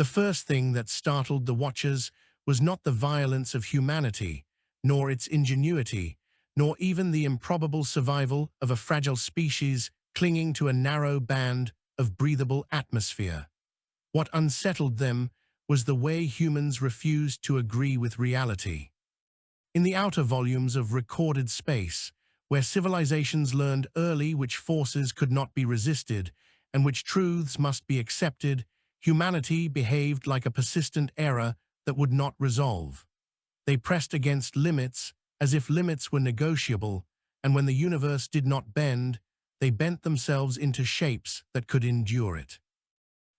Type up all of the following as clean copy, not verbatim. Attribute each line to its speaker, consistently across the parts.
Speaker 1: The first thing that startled the watchers was not the violence of humanity, nor its ingenuity, nor even the improbable survival of a fragile species clinging to a narrow band of breathable atmosphere. What unsettled them was the way humans refused to agree with reality. In the outer volumes of recorded space, where civilizations learned early which forces could not be resisted and which truths must be accepted, humanity behaved like a persistent error that would not resolve. They pressed against limits as if limits were negotiable, and when the universe did not bend, they bent themselves into shapes that could endure it.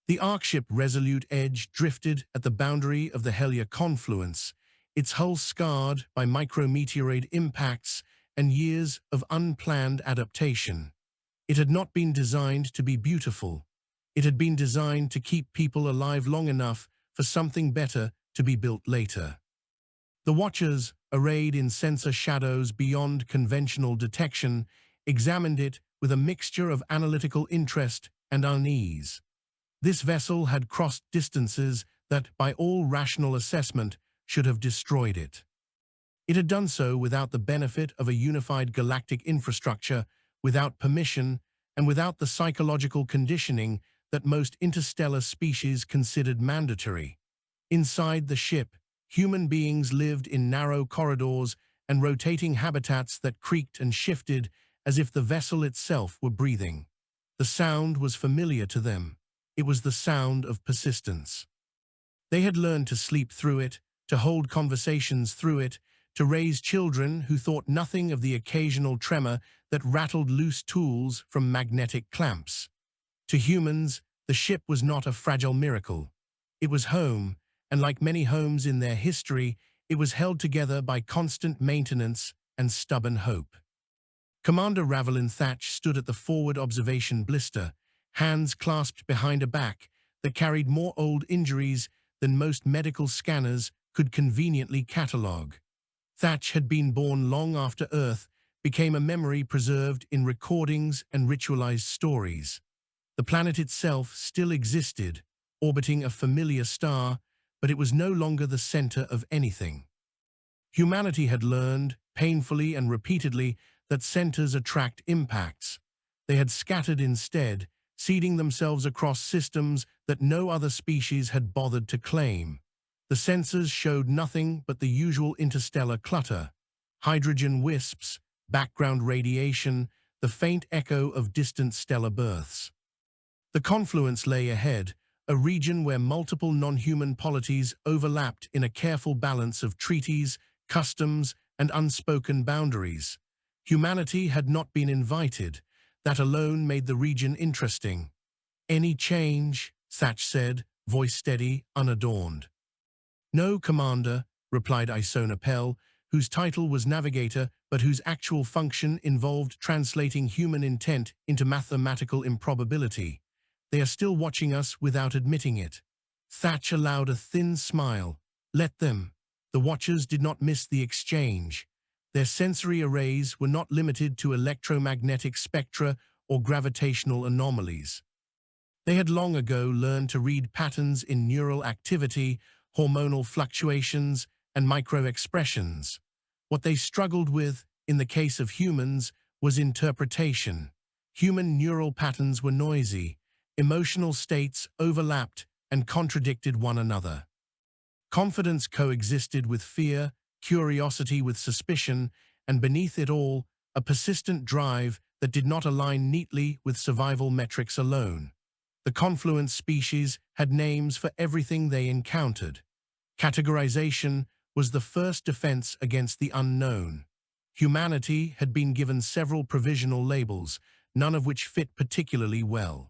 Speaker 1: The Arkship Resolute Edge drifted at the boundary of the Hellier confluence, its hull scarred by micrometeoroid impacts and years of unplanned adaptation. It had not been designed to be beautiful. It had been designed to keep people alive long enough for something better to be built later. The watchers, arrayed in sensor shadows beyond conventional detection, examined it with a mixture of analytical interest and unease. This vessel had crossed distances that, by all rational assessment, should have destroyed it. It had done so without the benefit of a unified galactic infrastructure, without permission, and without the psychological conditioning that most interstellar species considered mandatory. Inside the ship, human beings lived in narrow corridors and rotating habitats that creaked and shifted as if the vessel itself were breathing. The sound was familiar to them. It was the sound of persistence. They had learned to sleep through it, to hold conversations through it, to raise children who thought nothing of the occasional tremor that rattled loose tools from magnetic clamps. To humans, the ship was not a fragile miracle. It was home, and like many homes in their history, it was held together by constant maintenance and stubborn hope. Commander Ravelin Thatch stood at the forward observation blister, hands clasped behind a back that carried more old injuries than most medical scanners could conveniently catalogue. Thatch had been born long after Earth became a memory preserved in recordings and ritualized stories. The planet itself still existed, orbiting a familiar star, but it was no longer the center of anything. Humanity had learned, painfully and repeatedly, that centers attract impacts. They had scattered instead, seeding themselves across systems that no other species had bothered to claim. The sensors showed nothing but the usual interstellar clutter: hydrogen wisps, background radiation, the faint echo of distant stellar births. The confluence lay ahead, a region where multiple non-human polities overlapped in a careful balance of treaties, customs, and unspoken boundaries. Humanity had not been invited. That alone made the region interesting. "Any change?" Thatch said, voice steady, unadorned. "No, Commander," replied Isona Pell, whose title was Navigator, but whose actual function involved translating human intent into mathematical improbability. "They are still watching us without admitting it." Thatch allowed a thin smile. "Let them." The watchers did not miss the exchange. Their sensory arrays were not limited to electromagnetic spectra or gravitational anomalies. They had long ago learned to read patterns in neural activity, hormonal fluctuations, and micro-expressions. What they struggled with, in the case of humans, was interpretation. Human neural patterns were noisy. Emotional states overlapped and contradicted one another. Confidence coexisted with fear, curiosity with suspicion, and beneath it all, a persistent drive that did not align neatly with survival metrics alone. The confluence species had names for everything they encountered. Categorization was the first defense against the unknown. Humanity had been given several provisional labels, none of which fit particularly well.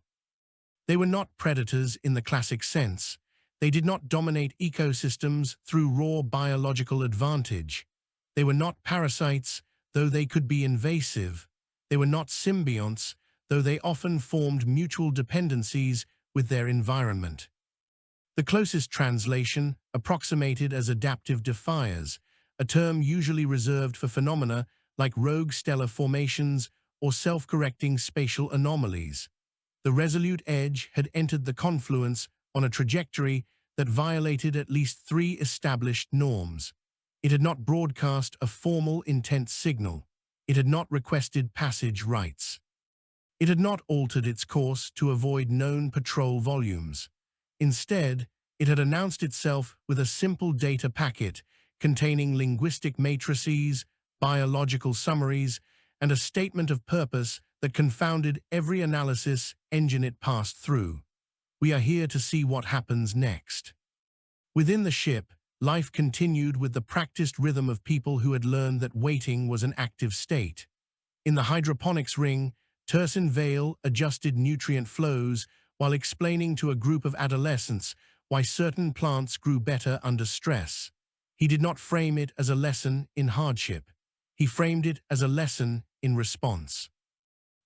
Speaker 1: They were not predators in the classic sense. They did not dominate ecosystems through raw biological advantage. They were not parasites, though they could be invasive. They were not symbionts, though they often formed mutual dependencies with their environment. The closest translation approximated as adaptive defiers, a term usually reserved for phenomena like rogue stellar formations or self-correcting spatial anomalies. The Resolute Edge had entered the confluence on a trajectory that violated at least 3 established norms. It had not broadcast a formal intent signal. It had not requested passage rights. It had not altered its course to avoid known patrol volumes. Instead, it had announced itself with a simple data packet containing linguistic matrices, biological summaries, and a statement of purpose that confounded every analysis engine it passed through. We are here to see what happens next. Within the ship, life continued with the practiced rhythm of people who had learned that waiting was an active state. In the hydroponics ring, Tursin Vale adjusted nutrient flows while explaining to a group of adolescents why certain plants grew better under stress. He did not frame it as a lesson in hardship. He framed it as a lesson in response.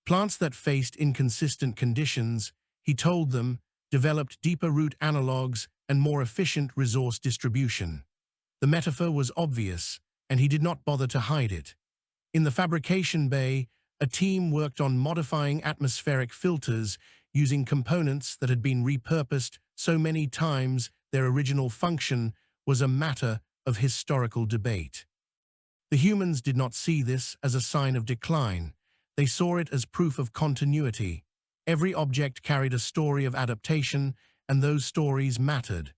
Speaker 1: Plants that faced inconsistent conditions, he told them, developed deeper root analogues and more efficient resource distribution. The metaphor was obvious, and he did not bother to hide it. In the fabrication bay, a team worked on modifying atmospheric filters using components that had been repurposed so many times their original function was a matter of historical debate. The humans did not see this as a sign of decline. They saw it as proof of continuity. Every object carried a story of adaptation, and those stories mattered.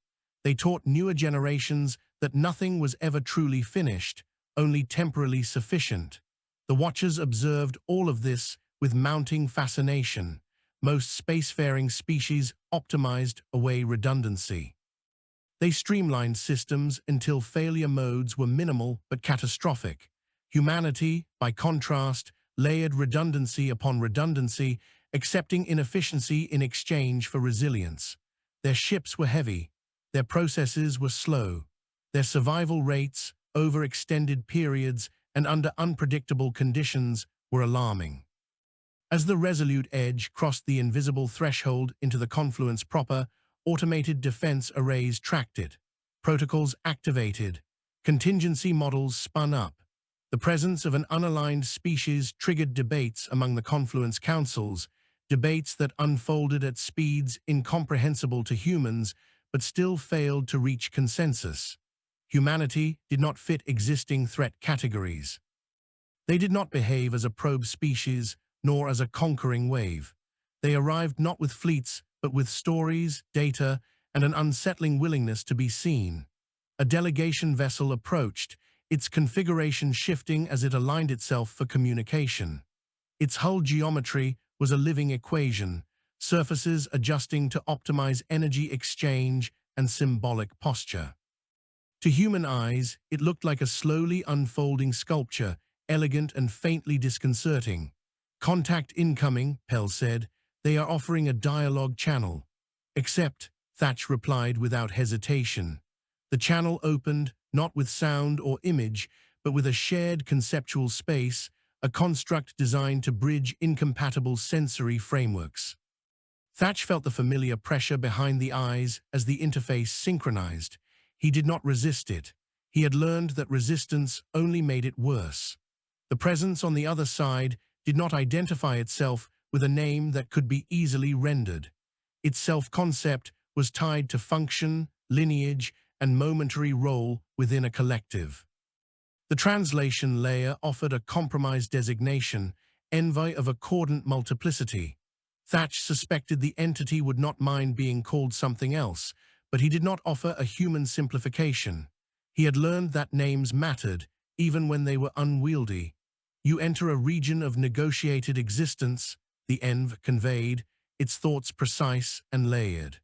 Speaker 1: They taught newer generations that nothing was ever truly finished, only temporarily sufficient. The Watchers observed all of this with mounting fascination. Most spacefaring species optimized away redundancy. They streamlined systems until failure modes were minimal but catastrophic. Humanity, by contrast, layered redundancy upon redundancy, accepting inefficiency in exchange for resilience. Their ships were heavy. Their processes were slow. Their survival rates, over extended periods and under unpredictable conditions, were alarming. As the Resolute Edge crossed the invisible threshold into the confluence proper, automated defense arrays tracked it. Protocols activated. Contingency models spun up. The presence of an unaligned species triggered debates among the confluence councils, debates that unfolded at speeds incomprehensible to humans, but still failed to reach consensus. Humanity did not fit existing threat categories. They did not behave as a probe species, nor as a conquering wave. They arrived not with fleets, but with stories, data, and an unsettling willingness to be seen. A delegation vessel approached, its configuration shifting as it aligned itself for communication. Its hull geometry was a living equation, surfaces adjusting to optimize energy exchange and symbolic posture. To human eyes, it looked like a slowly unfolding sculpture, elegant and faintly disconcerting. "Contact incoming," Pell said. "They are offering a dialogue channel." "Accept," Thatch replied without hesitation. The channel opened, not with sound or image, but with a shared conceptual space, a construct designed to bridge incompatible sensory frameworks. Thatch felt the familiar pressure behind the eyes as the interface synchronized. He did not resist it. He had learned that resistance only made it worse. The presence on the other side did not identify itself with a name that could be easily rendered. Its self-concept was tied to function, lineage, and momentary role within a collective. The translation layer offered a compromised designation, envy of accordant multiplicity. Thatch suspected the entity would not mind being called something else, but he did not offer a human simplification. He had learned that names mattered, even when they were unwieldy. "You enter a region of negotiated existence," the Env conveyed, its thoughts precise and layered.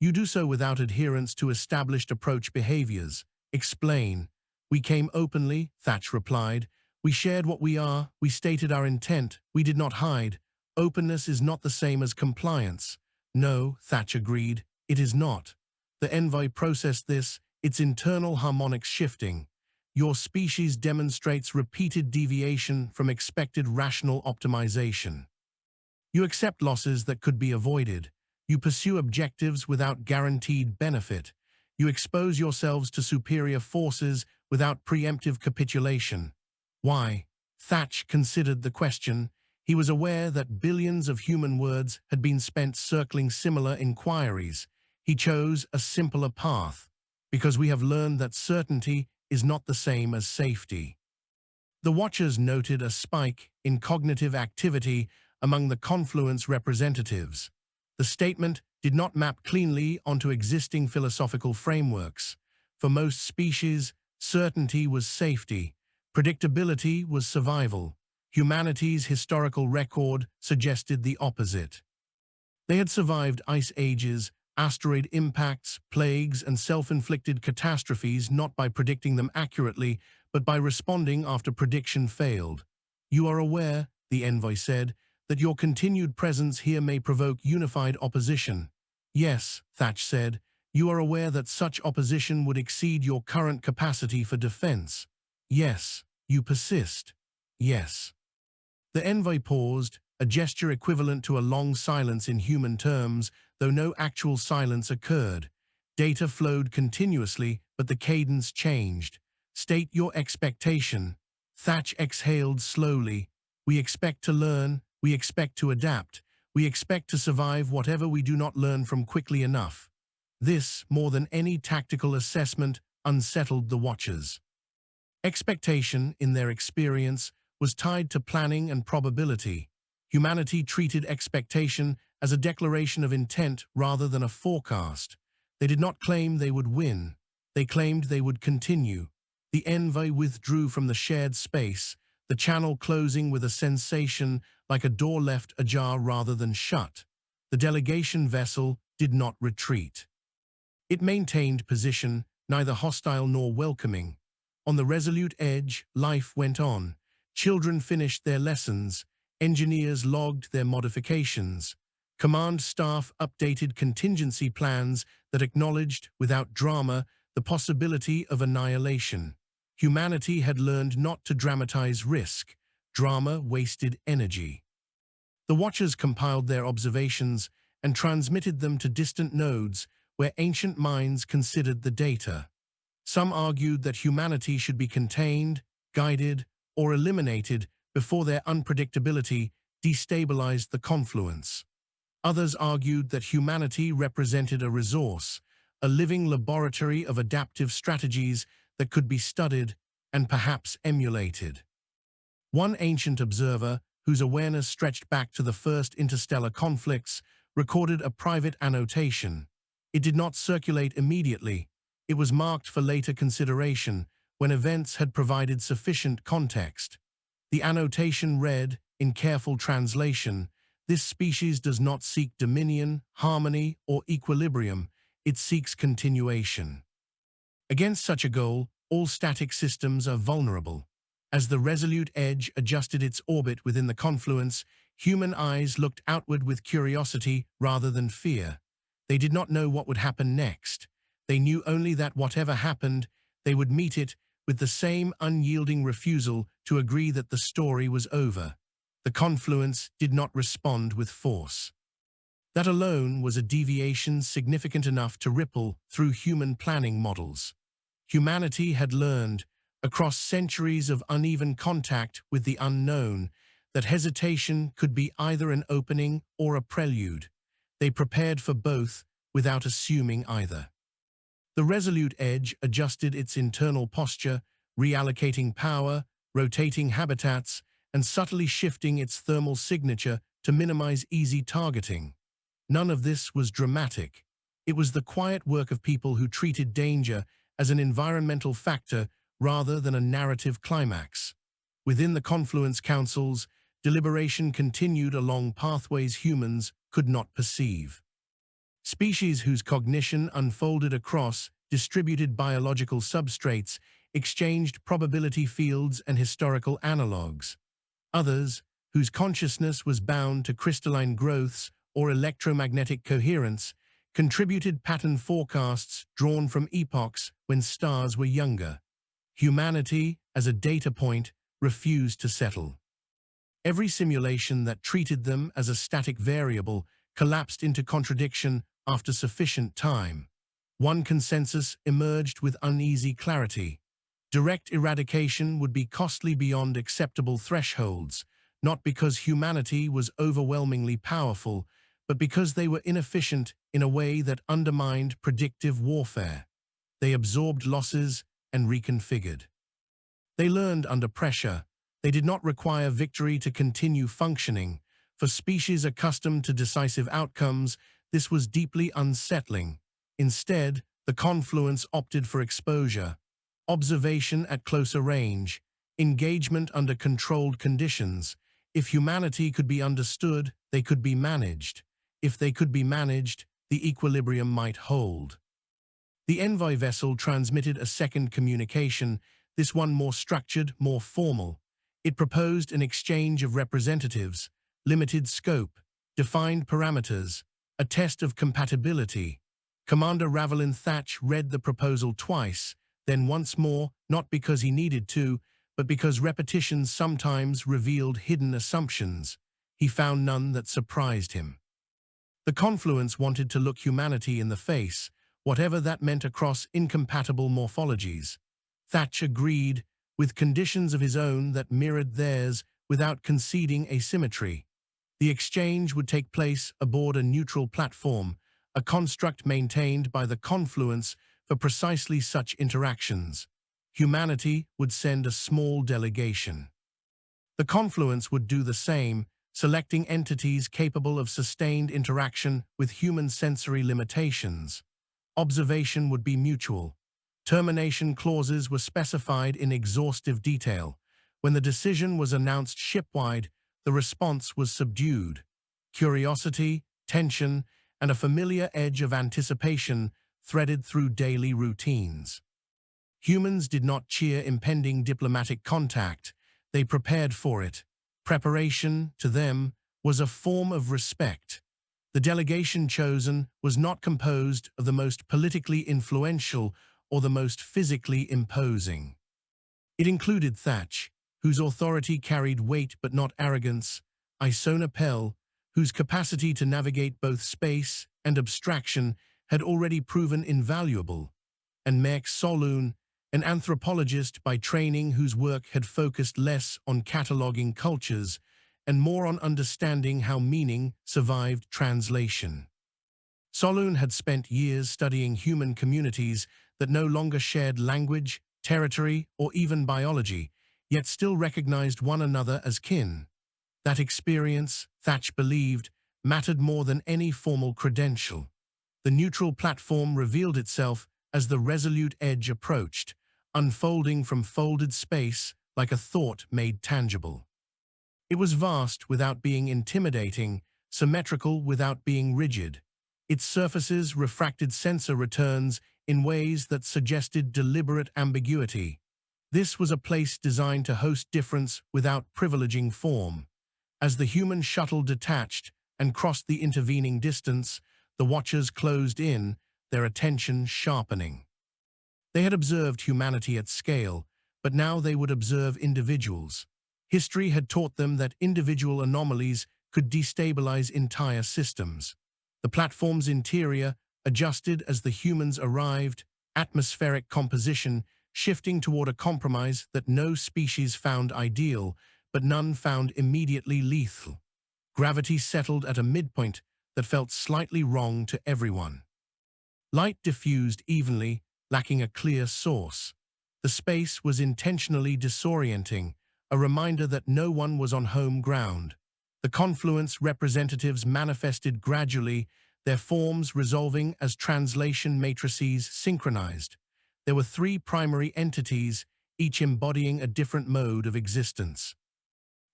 Speaker 1: "You do so without adherence to established approach behaviors. Explain." "We came openly," Thatch replied. "We shared what we are, we stated our intent, we did not hide. Openness is not the same as compliance." "No," Thatch agreed, "it is not." The envoy processed this, its internal harmonics shifting. "Your species demonstrates repeated deviation from expected rational optimization. You accept losses that could be avoided. You pursue objectives without guaranteed benefit. You expose yourselves to superior forces without preemptive capitulation." Why? Thatch considered the question. He was aware that billions of human words had been spent circling similar inquiries. He chose a simpler path, because we have learned that certainty is not the same as safety. The Watchers noted a spike in cognitive activity among the confluence representatives. The statement did not map cleanly onto existing philosophical frameworks. For most species, certainty was safety, predictability was survival. Humanity's historical record suggested the opposite. They had survived ice ages, asteroid impacts, plagues, and self-inflicted catastrophes not by predicting them accurately, but by responding after prediction failed. "You are aware," the envoy said, "that your continued presence here may provoke unified opposition." "Yes," Thatch said, "you are aware that such opposition would exceed your current capacity for defense." "Yes." "You persist." "Yes." The envoy paused, a gesture equivalent to a long silence in human terms, though no actual silence occurred. Data flowed continuously, but the cadence changed. "State your expectation." Thatch exhaled slowly. "We expect to learn, we expect to adapt, we expect to survive whatever we do not learn from quickly enough." This, more than any tactical assessment, unsettled the Watchers. Expectation, in their experience, was tied to planning and probability. Humanity treated expectation as a declaration of intent rather than a forecast. They did not claim they would win. They claimed they would continue. The envoy withdrew from the shared space, the channel closing with a sensation like a door left ajar rather than shut. The delegation vessel did not retreat. It maintained position, neither hostile nor welcoming. On the resolute edge, life went on. Children finished their lessons. Engineers logged their modifications. Command staff updated contingency plans that acknowledged, without drama, the possibility of annihilation. Humanity had learned not to dramatize risk. Drama wasted energy. The Watchers compiled their observations and transmitted them to distant nodes where ancient minds considered the data. Some argued that humanity should be contained, guided, or eliminated before their unpredictability destabilized the confluence. Others argued that humanity represented a resource, a living laboratory of adaptive strategies that could be studied and perhaps emulated. One ancient observer, whose awareness stretched back to the first interstellar conflicts, recorded a private annotation. It did not circulate immediately. It was marked for later consideration when events had provided sufficient context. The annotation read, in careful translation, "This species does not seek dominion, harmony, or equilibrium. It seeks continuation." Against such a goal, all static systems are vulnerable. As the resolute edge adjusted its orbit within the confluence, human eyes looked outward with curiosity rather than fear. They did not know what would happen next. They knew only that whatever happened, they would meet it with the same unyielding refusal to agree that the story was over. The confluence did not respond with force. That alone was a deviation significant enough to ripple through human planning models. Humanity had learned, across centuries of uneven contact with the unknown, that hesitation could be either an opening or a prelude. They prepared for both without assuming either. The resolute edge adjusted its internal posture, reallocating power, rotating habitats, and subtly shifting its thermal signature to minimize easy targeting. None of this was dramatic. It was the quiet work of people who treated danger as an environmental factor rather than a narrative climax. Within the confluence councils, deliberation continued along pathways humans could not perceive. Species whose cognition unfolded across distributed biological substrates exchanged probability fields and historical analogues. Others, whose consciousness was bound to crystalline growths or electromagnetic coherence, contributed pattern forecasts drawn from epochs when stars were younger. Humanity, as a data point, refused to settle. Every simulation that treated them as a static variable collapsed into contradiction after sufficient time. One consensus emerged with uneasy clarity. Direct eradication would be costly beyond acceptable thresholds, not because humanity was overwhelmingly powerful, but because they were inefficient in a way that undermined predictive warfare. They absorbed losses and reconfigured. They learned under pressure. They did not require victory to continue functioning. For species accustomed to decisive outcomes, this was deeply unsettling. Instead, the confluence opted for exposure, observation at closer range, engagement under controlled conditions. If humanity could be understood, they could be managed. If they could be managed, the equilibrium might hold. The envoy vessel transmitted a second communication, this one more structured, more formal. It proposed an exchange of representatives, limited scope, defined parameters, a test of compatibility. Commander Ravelin Thatch read the proposal twice, then once more, not because he needed to, but because repetition sometimes revealed hidden assumptions. He found none that surprised him. The confluence wanted to look humanity in the face, whatever that meant across incompatible morphologies. Thatch agreed, with conditions of his own that mirrored theirs without conceding asymmetry. The exchange would take place aboard a neutral platform, a construct maintained by the confluence for precisely such interactions. Humanity would send a small delegation. The confluence would do the same, selecting entities capable of sustained interaction with human sensory limitations. Observation would be mutual. Termination clauses were specified in exhaustive detail. When the decision was announced shipwide, the response was subdued. Curiosity, tension, and a familiar edge of anticipation threaded through daily routines. Humans did not cheer impending diplomatic contact. They prepared for it. Preparation, to them, was a form of respect. The delegation chosen was not composed of the most politically influential or the most physically imposing. It included Thatch, whose authority carried weight but not arrogance, Isona Pell, whose capacity to navigate both space and abstraction had already proven invaluable, and Mek Soloon, an anthropologist by training whose work had focused less on cataloging cultures and more on understanding how meaning survived translation. Soloon had spent years studying human communities that no longer shared language, territory, or even biology, yet still recognized one another as kin. That experience, Thatch believed, mattered more than any formal credential. The neutral platform revealed itself as the resolute edge approached, unfolding from folded space like a thought made tangible. It was vast without being intimidating, symmetrical without being rigid. Its surfaces refracted sensor returns in ways that suggested deliberate ambiguity. This was a place designed to host difference without privileging form. As the human shuttle detached and crossed the intervening distance, the watchers closed in, their attention sharpening. They had observed humanity at scale, but now they would observe individuals. History had taught them that individual anomalies could destabilize entire systems. The platform's interior adjusted as the humans arrived, atmospheric composition shifting toward a compromise that no species found ideal, but none found immediately lethal. Gravity settled at a midpoint that felt slightly wrong to everyone. Light diffused evenly, lacking a clear source. The space was intentionally disorienting, a reminder that no one was on home ground. The confluence representatives manifested gradually, their forms resolving as translation matrices synchronized. There were three primary entities, each embodying a different mode of existence.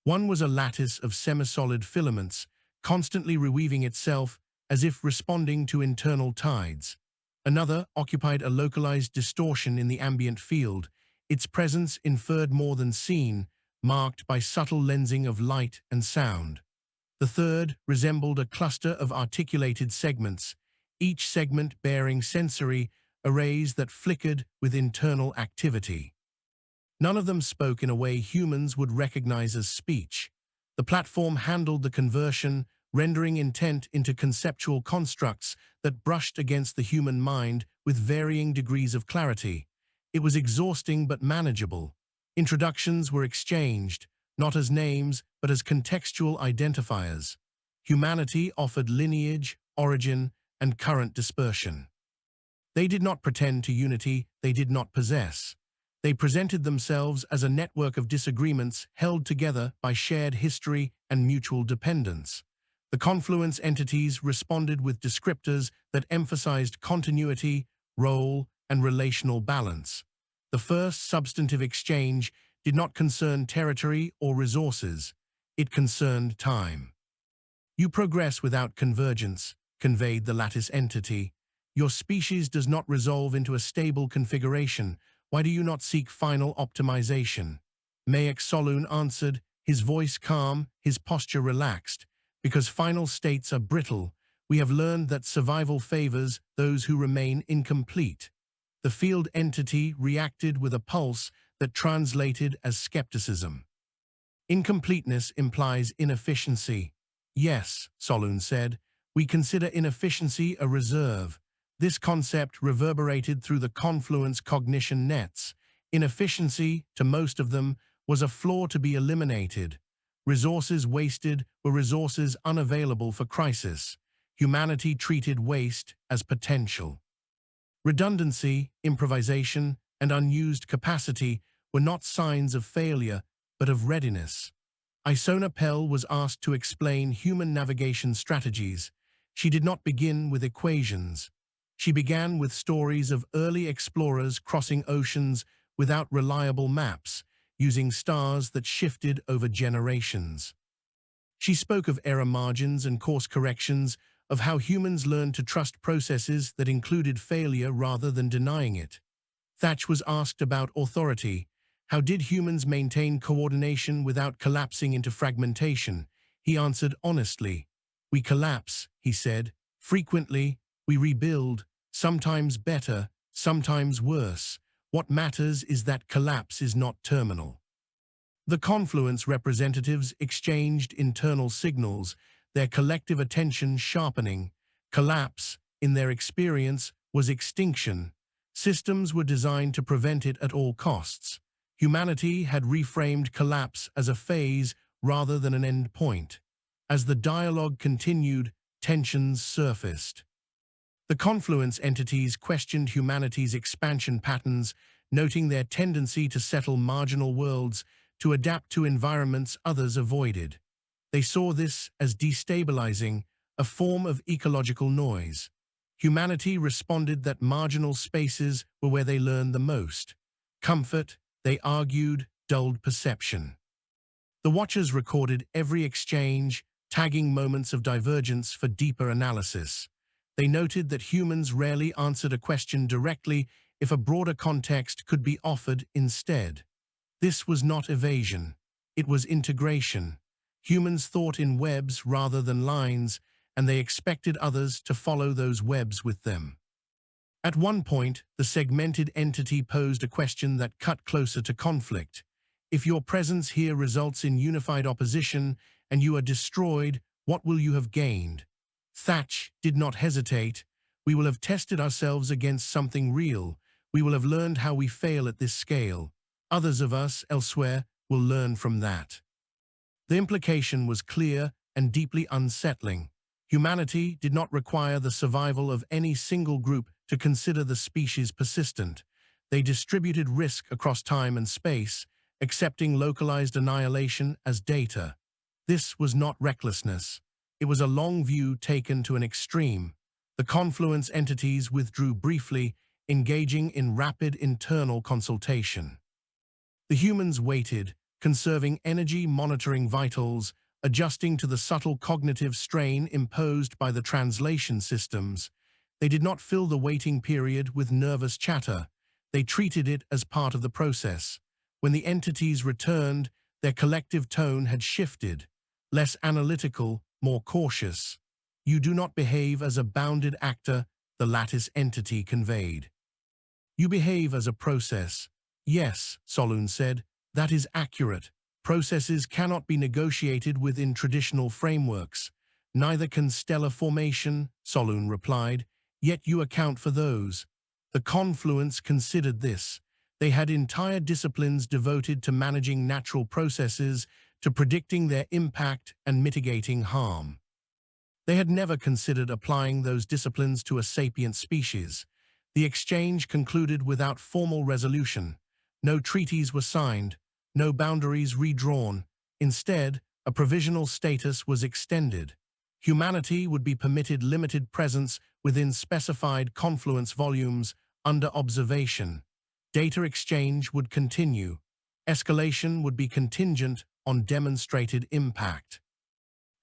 Speaker 1: One was a lattice of semi-solid filaments, constantly reweaving itself as if responding to internal tides. Another occupied a localized distortion in the ambient field, its presence inferred more than seen, marked by subtle lensing of light and sound. The third resembled a cluster of articulated segments, each segment bearing sensory arrays that flickered with internal activity. None of them spoke in a way humans would recognize as speech. The platform handled the conversion, rendering intent into conceptual constructs that brushed against the human mind with varying degrees of clarity. It was exhausting but manageable. Introductions were exchanged, not as names, but as contextual identifiers. Humanity offered lineage, origin, and current dispersion. They did not pretend to unity they did not possess. They presented themselves as a network of disagreements held together by shared history and mutual dependence. The confluence entities responded with descriptors that emphasized continuity, role, and relational balance. The first substantive exchange did not concern territory or resources. It concerned time. You progress without convergence, conveyed the lattice entity. Your species does not resolve into a stable configuration. Why do you not seek final optimization? Mayak Solun answered, his voice calm, his posture relaxed. Because final states are brittle, we have learned that survival favors those who remain incomplete. The field entity reacted with a pulse that translated as skepticism. Incompleteness implies inefficiency. Yes, Solun said, we consider inefficiency a reserve. This concept reverberated through the confluence cognition nets. Inefficiency, to most of them, was a flaw to be eliminated. Resources wasted were resources unavailable for crisis. Humanity treated waste as potential. Redundancy, improvisation, and unused capacity were not signs of failure, but of readiness. Isona Pell was asked to explain human navigation strategies. She did not begin with equations. She began with stories of early explorers crossing oceans without reliable maps, using stars that shifted over generations. She spoke of error margins and course corrections, of how humans learned to trust processes that included failure rather than denying it. Thatch was asked about authority. How did humans maintain coordination without collapsing into fragmentation? He answered honestly. We collapse, he said. Frequently, we rebuild, sometimes better, sometimes worse. What matters is that collapse is not terminal. The confluence representatives exchanged internal signals, their collective attention sharpening. Collapse, in their experience, was extinction. Systems were designed to prevent it at all costs. Humanity had reframed collapse as a phase rather than an end point. As the dialogue continued, tensions surfaced. The confluence entities questioned humanity's expansion patterns, noting their tendency to settle marginal worlds, to adapt to environments others avoided. They saw this as destabilizing, a form of ecological noise. Humanity responded that marginal spaces were where they learned the most. Comfort, they argued, dulled perception. The Watchers recorded every exchange, tagging moments of divergence for deeper analysis. They noted that humans rarely answered a question directly if a broader context could be offered instead. This was not evasion. It was integration. Humans thought in webs rather than lines, and they expected others to follow those webs with them. At one point, the segmented entity posed a question that cut closer to conflict. If your presence here results in unified opposition and you are destroyed, what will you have gained? Thatch did not hesitate. We will have tested ourselves against something real. We will have learned how we fail at this scale. Others of us, elsewhere, will learn from that. The implication was clear and deeply unsettling. Humanity did not require the survival of any single group to consider the species persistent. They distributed risk across time and space, accepting localized annihilation as data. This was not recklessness. It was a long view taken to an extreme. The confluence entities withdrew briefly, engaging in rapid internal consultation. The humans waited, conserving energy, monitoring vitals, adjusting to the subtle cognitive strain imposed by the translation systems. They did not fill the waiting period with nervous chatter. They treated it as part of the process. When the entities returned, their collective tone had shifted, less analytical, more cautious. You do not behave as a bounded actor, the lattice entity conveyed. You behave as a process. Yes, Solun said, that is accurate. Processes cannot be negotiated within traditional frameworks. Neither can stellar formation, Solun replied, yet you account for those. The confluence considered this. They had entire disciplines devoted to managing natural processes, to predicting their impact and mitigating harm. They had never considered applying those disciplines to a sapient species. The exchange concluded without formal resolution. No treaties were signed, no boundaries redrawn. Instead, a provisional status was extended. Humanity would be permitted limited presence within specified confluence volumes under observation. Data exchange would continue. Escalation would be contingent on demonstrated impact.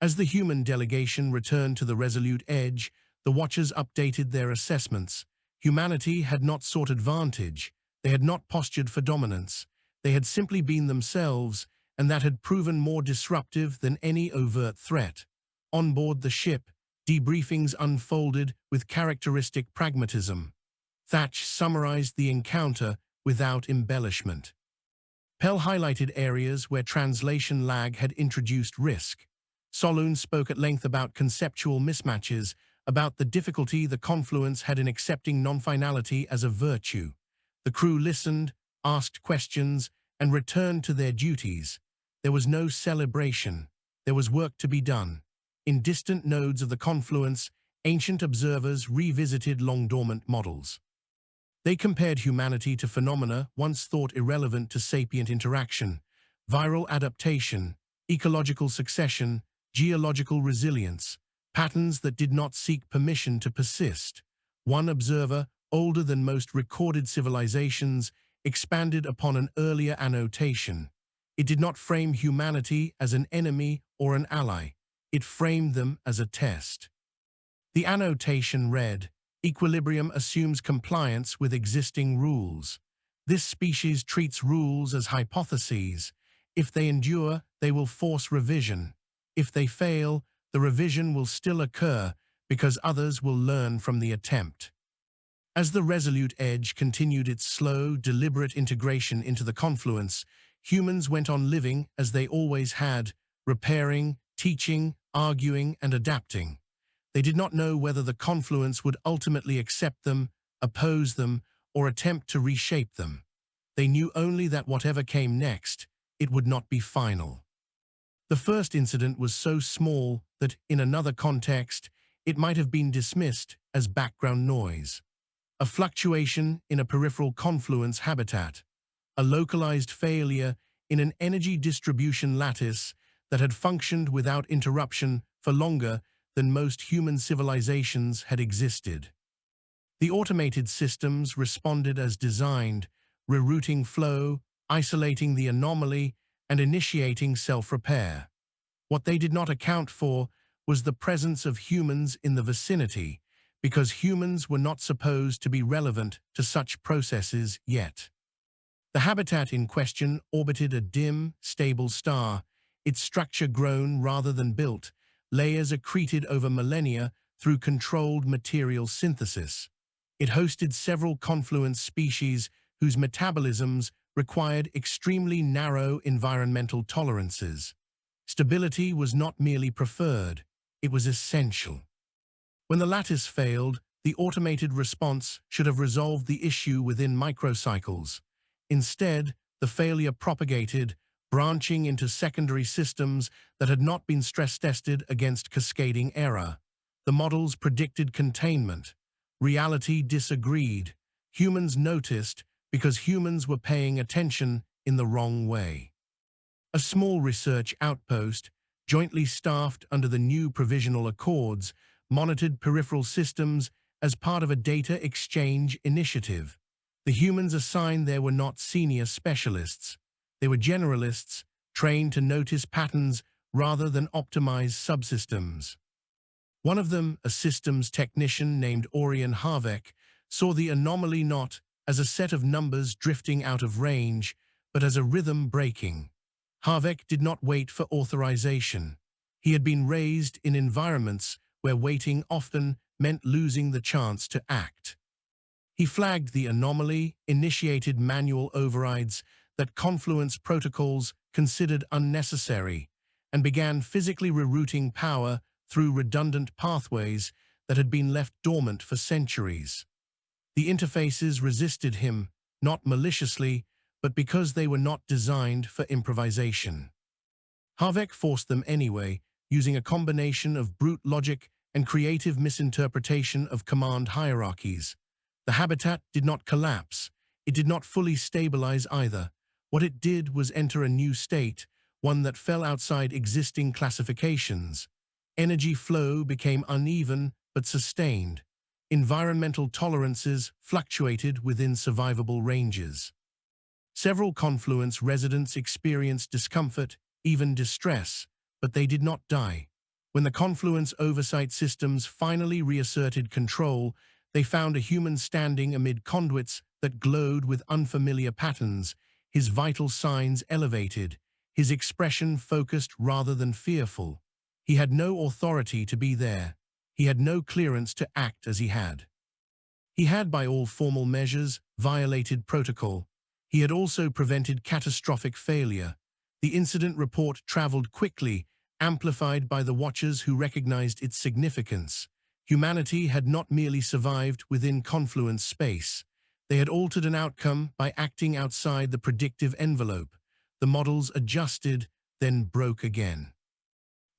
Speaker 1: As the human delegation returned to the Resolute Edge, the Watchers updated their assessments. Humanity had not sought advantage. They had not postured for dominance. They had simply been themselves, and that had proven more disruptive than any overt threat. On board the ship, debriefings unfolded with characteristic pragmatism. Thatch summarized the encounter without embellishment. Pell highlighted areas where translation lag had introduced risk. Soloon spoke at length about conceptual mismatches, about the difficulty the confluence had in accepting non-finality as a virtue. The crew listened, asked questions, and returned to their duties. There was no celebration. There was work to be done. In distant nodes of the confluence, ancient observers revisited long-dormant models. They compared humanity to phenomena once thought irrelevant to sapient interaction: viral adaptation, ecological succession, geological resilience, patterns that did not seek permission to persist. One observer, older than most recorded civilizations, expanded upon an earlier annotation. It did not frame humanity as an enemy or an ally. It framed them as a test. The annotation read, "Equilibrium assumes compliance with existing rules. This species treats rules as hypotheses. If they endure, they will force revision. If they fail, the revision will still occur because others will learn from the attempt." As the Resolute Edge continued its slow, deliberate integration into the confluence, humans went on living as they always had, repairing, teaching, arguing, and adapting. They did not know whether the confluence would ultimately accept them, oppose them, or attempt to reshape them. They knew only that whatever came next, it would not be final. The first incident was so small that, in another context, it might have been dismissed as background noise. A fluctuation in a peripheral confluence habitat, a localized failure in an energy distribution lattice that had functioned without interruption for longer than most human civilizations had existed. The automated systems responded as designed, rerouting flow, isolating the anomaly, and initiating self-repair. What they did not account for was the presence of humans in the vicinity, because humans were not supposed to be relevant to such processes yet. The habitat in question orbited a dim, stable star, its structure grown rather than built, layers accreted over millennia through controlled material synthesis. It hosted several confluence species whose metabolisms required extremely narrow environmental tolerances. Stability was not merely preferred, it was essential. When the lattice failed, the automated response should have resolved the issue within microcycles. Instead, the failure propagated, branching into secondary systems that had not been stress-tested against cascading error. The models predicted containment. Reality disagreed. Humans noticed because humans were paying attention in the wrong way. A small research outpost, jointly staffed under the new provisional accords, monitored peripheral systems as part of a data exchange initiative. The humans assigned there were not senior specialists. They were generalists, trained to notice patterns rather than optimize subsystems. One of them, a systems technician named Orion Harvek, saw the anomaly not as a set of numbers drifting out of range, but as a rhythm breaking. Harvek did not wait for authorization. He had been raised in environments where waiting often meant losing the chance to act. He flagged the anomaly, initiated manual overrides that confluence protocols considered unnecessary, and began physically rerouting power through redundant pathways that had been left dormant for centuries. The interfaces resisted him, not maliciously, but because they were not designed for improvisation. Harvek forced them anyway, using a combination of brute logic and creative misinterpretation of command hierarchies. The habitat did not collapse. It did not fully stabilize either. What it did was enter a new state, one that fell outside existing classifications. Energy flow became uneven but sustained. Environmental tolerances fluctuated within survivable ranges. Several confluence residents experienced discomfort, even distress, but they did not die. When the confluence oversight systems finally reasserted control, they found a human standing amid conduits that glowed with unfamiliar patterns, his vital signs elevated, his expression focused rather than fearful. He had no authority to be there. He had no clearance to act as he had. He had, by all formal measures, violated protocol. He had also prevented catastrophic failure. The incident report traveled quickly, amplified by the watchers who recognized its significance. Humanity had not merely survived within confluence space. They had altered an outcome by acting outside the predictive envelope. The models adjusted, then broke again.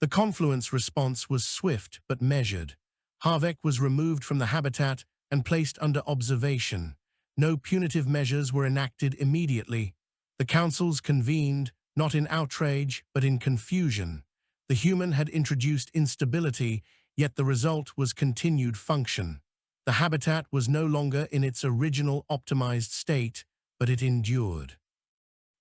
Speaker 1: The confluence response was swift but measured. Harvek was removed from the habitat and placed under observation. No punitive measures were enacted immediately. The councils convened, not in outrage, but in confusion. The human had introduced instability, yet the result was continued function. The habitat was no longer in its original optimized state, but it endured.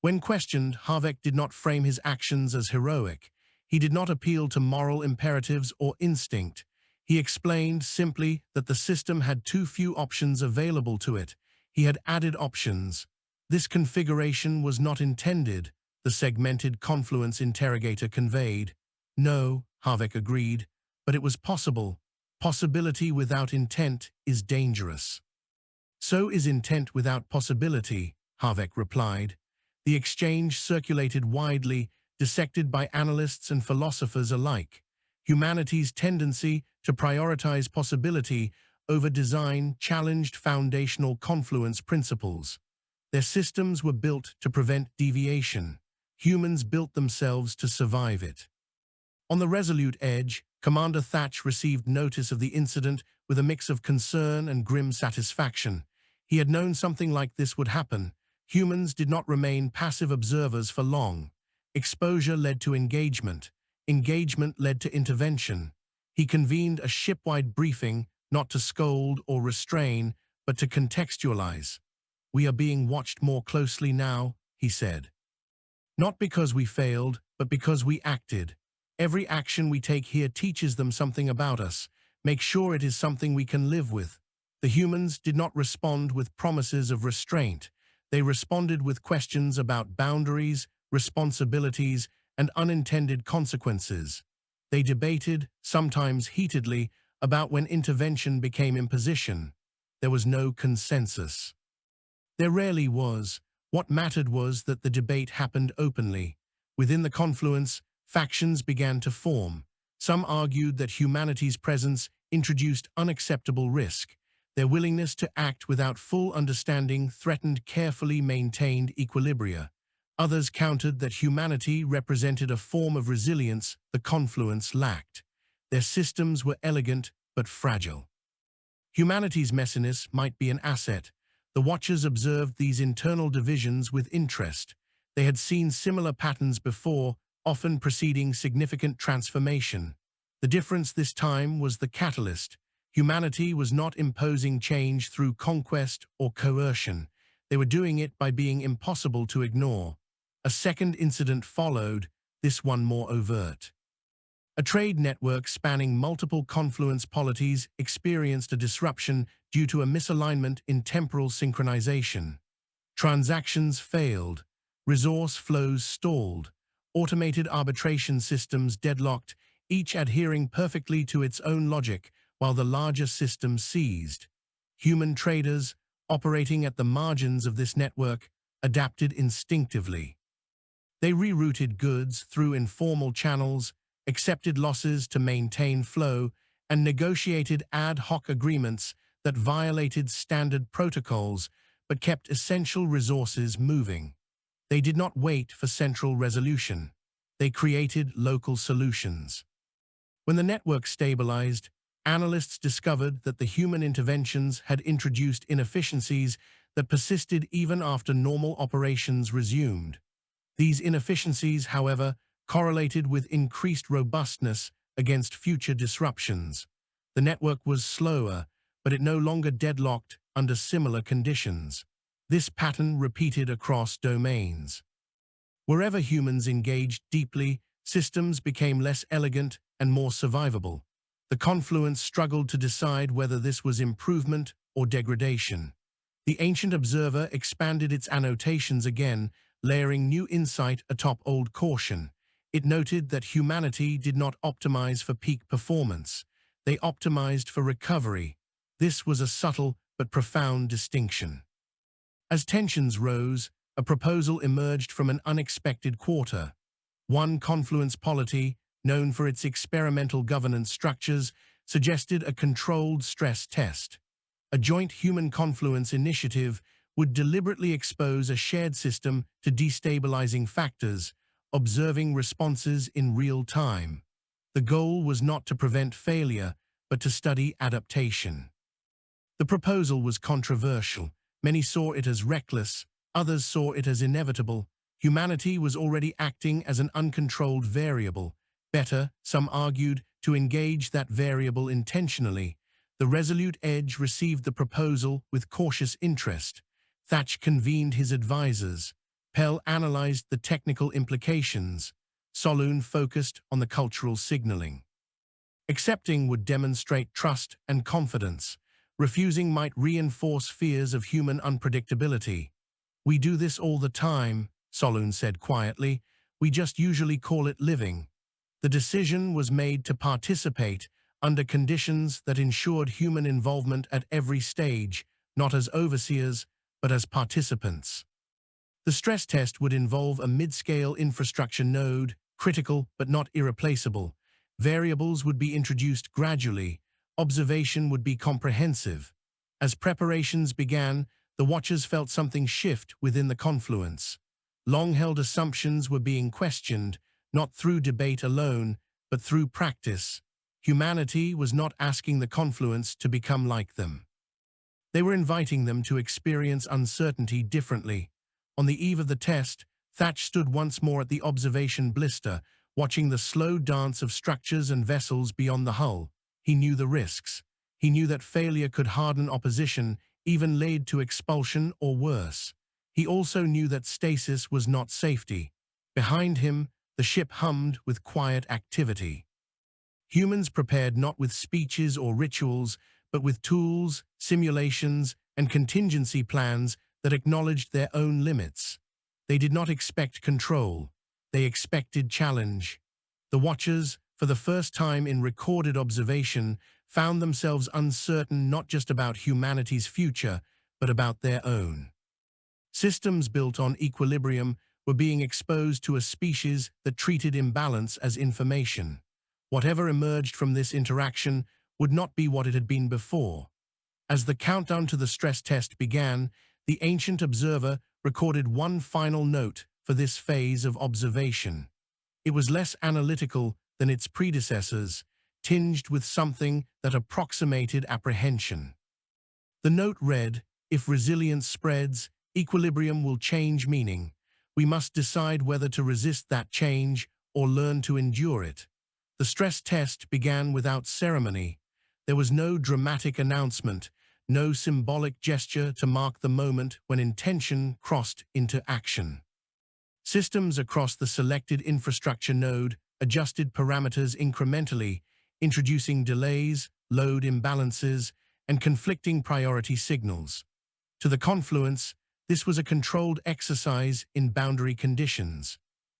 Speaker 1: When questioned, Harvek did not frame his actions as heroic. He did not appeal to moral imperatives or instinct. He explained simply that the system had too few options available to it. He had added options. This configuration was not intended, the segmented confluence interrogator conveyed. No, Harvek agreed, but it was possible. Possibility without intent is dangerous. So is intent without possibility, Harvek replied. The exchange circulated widely, dissected by analysts and philosophers alike. Humanity's tendency to prioritize possibility over design challenged foundational confluence principles. Their systems were built to prevent deviation. Humans built themselves to survive it. On the resolute edge, Commander Thatch received notice of the incident with a mix of concern and grim satisfaction. He had known something like this would happen. Humans did not remain passive observers for long. Exposure led to engagement. Engagement led to intervention. He convened a ship-wide briefing, not to scold or restrain, but to contextualize. "We are being watched more closely now," he said. "Not because we failed, but because we acted. Every action we take here teaches them something about us. Make sure it is something we can live with." The humans did not respond with promises of restraint. They responded with questions about boundaries, responsibilities, and unintended consequences. They debated, sometimes heatedly, about when intervention became imposition. There was no consensus. There rarely was. What mattered was that the debate happened openly. Within the confluence, factions began to form. Some argued that humanity's presence introduced unacceptable risk. Their willingness to act without full understanding threatened carefully maintained equilibria. Others countered that humanity represented a form of resilience the confluence lacked. Their systems were elegant but fragile. Humanity's messiness might be an asset. The watchers observed these internal divisions with interest. They had seen similar patterns before, often preceding significant transformation. The difference this time was the catalyst. Humanity was not imposing change through conquest or coercion. They were doing it by being impossible to ignore. A second incident followed, this one more overt. A trade network spanning multiple confluence polities experienced a disruption due to a misalignment in temporal synchronization. Transactions failed. Resource flows stalled. Automated arbitration systems deadlocked, each adhering perfectly to its own logic, while the larger system seized. Human traders, operating at the margins of this network, adapted instinctively. They rerouted goods through informal channels, accepted losses to maintain flow, and negotiated ad hoc agreements that violated standard protocols but kept essential resources moving. They did not wait for central resolution. They created local solutions. When the network stabilized, analysts discovered that the human interventions had introduced inefficiencies that persisted even after normal operations resumed. These inefficiencies, however, correlated with increased robustness against future disruptions. The network was slower, but it no longer deadlocked under similar conditions. This pattern repeated across domains. Wherever humans engaged deeply, systems became less elegant and more survivable. The confluence struggled to decide whether this was improvement or degradation. The ancient observer expanded its annotations again, layering new insight atop old caution. It noted that humanity did not optimize for peak performance. They optimized for recovery. This was a subtle but profound distinction. As tensions rose, a proposal emerged from an unexpected quarter. One confluence polity, known for its experimental governance structures, suggested a controlled stress test. A joint human confluence initiative would deliberately expose a shared system to destabilizing factors, observing responses in real time. The goal was not to prevent failure, but to study adaptation. The proposal was controversial. Many saw it as reckless, others saw it as inevitable. Humanity was already acting as an uncontrolled variable. Better, some argued, to engage that variable intentionally. The resolute edge received the proposal with cautious interest. Thatch convened his advisors. Pell analyzed the technical implications. Soloon focused on the cultural signaling. Accepting would demonstrate trust and confidence. Refusing might reinforce fears of human unpredictability. "We do this all the time," Soloon said quietly. "We just usually call it living." The decision was made to participate under conditions that ensured human involvement at every stage, not as overseers, but as participants. The stress test would involve a mid-scale infrastructure node, critical but not irreplaceable. Variables would be introduced gradually. Observation would be comprehensive. As preparations began, the watchers felt something shift within the confluence. Long-held assumptions were being questioned, not through debate alone, but through practice. Humanity was not asking the confluence to become like them. They were inviting them to experience uncertainty differently. On the eve of the test, Thatch stood once more at the observation blister, watching the slow dance of structures and vessels beyond the hull. He knew the risks. He knew that failure could harden opposition, even lead to expulsion or worse. He also knew that stasis was not safety. Behind him, the ship hummed with quiet activity. Humans prepared not with speeches or rituals, but with tools, simulations, and contingency plans that acknowledged their own limits. They did not expect control. They expected challenge. The watchers, for the first time in recorded observation, found themselves uncertain not just about humanity's future, but about their own. Systems built on equilibrium were being exposed to a species that treated imbalance as information. Whatever emerged from this interaction would not be what it had been before. As the countdown to the stress test began, the ancient observer recorded one final note for this phase of observation. It was less analytical than its predecessors, tinged with something that approximated apprehension. The note read, "If resilience spreads, equilibrium will change meaning. We must decide whether to resist that change or learn to endure it." The stress test began without ceremony. There was no dramatic announcement, no symbolic gesture to mark the moment when intention crossed into action. Systems across the selected infrastructure node adjusted parameters incrementally, introducing delays, load imbalances, and conflicting priority signals. To the confluence, this was a controlled exercise in boundary conditions.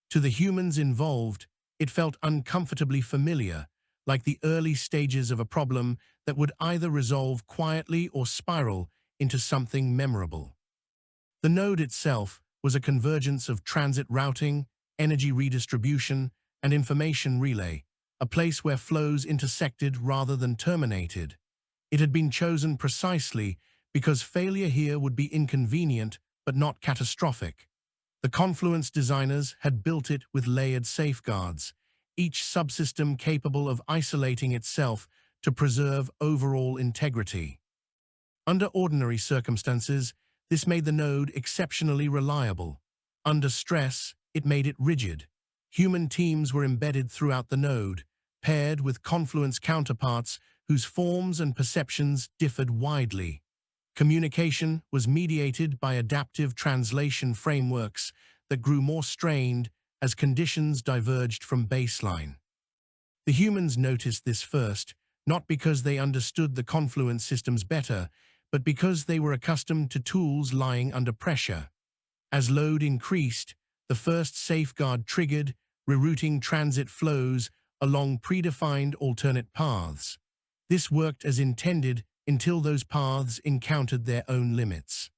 Speaker 1: To the humans involved, it felt uncomfortably familiar, like the early stages of a problem that would either resolve quietly or spiral into something memorable. The node itself was a convergence of transit routing, energy redistribution, and information relay, a place where flows intersected rather than terminated. It had been chosen precisely because failure here would be inconvenient but not catastrophic. The confluence designers had built it with layered safeguards, each subsystem capable of isolating itself to preserve overall integrity. Under ordinary circumstances, this made the node exceptionally reliable. Under stress, it made it rigid. Human teams were embedded throughout the node, paired with confluence counterparts whose forms and perceptions differed widely. Communication was mediated by adaptive translation frameworks that grew more strained as conditions diverged from baseline. The humans noticed this first, not because they understood the confluence systems better, but because they were accustomed to tools lying under pressure. As load increased, the first safeguard triggered, rerouting transit flows along predefined alternate paths. This worked as intended until those paths encountered their own limits.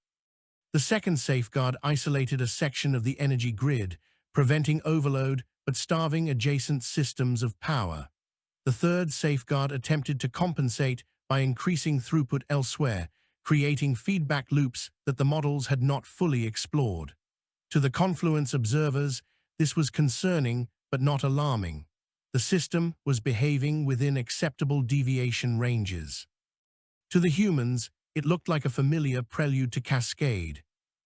Speaker 1: The second safeguard isolated a section of the energy grid, preventing overload but starving adjacent systems of power. The third safeguard attempted to compensate by increasing throughput elsewhere, creating feedback loops that the models had not fully explored. To the confluence observers, this was concerning but not alarming. The system was behaving within acceptable deviation ranges. To the humans, it looked like a familiar prelude to cascade.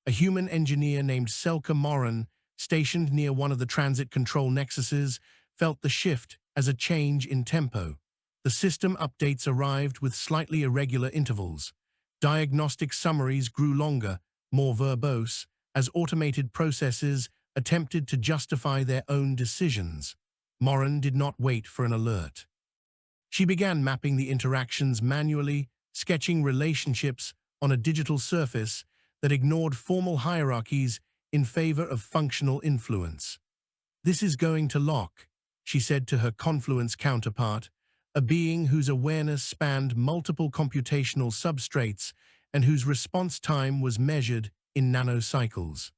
Speaker 1: A human engineer named Selka Moran, stationed near one of the transit control nexuses, felt the shift as a change in tempo. The system updates arrived with slightly irregular intervals. Diagnostic summaries grew longer, more verbose, as automated processes attempted to justify their own decisions. Moran did not wait for an alert. She began mapping the interactions manually, sketching relationships on a digital surface that ignored formal hierarchies in favor of functional influence. "This is going to lock," she said to her confluence counterpart, a being whose awareness spanned multiple computational substrates and whose response time was measured in nanocycles.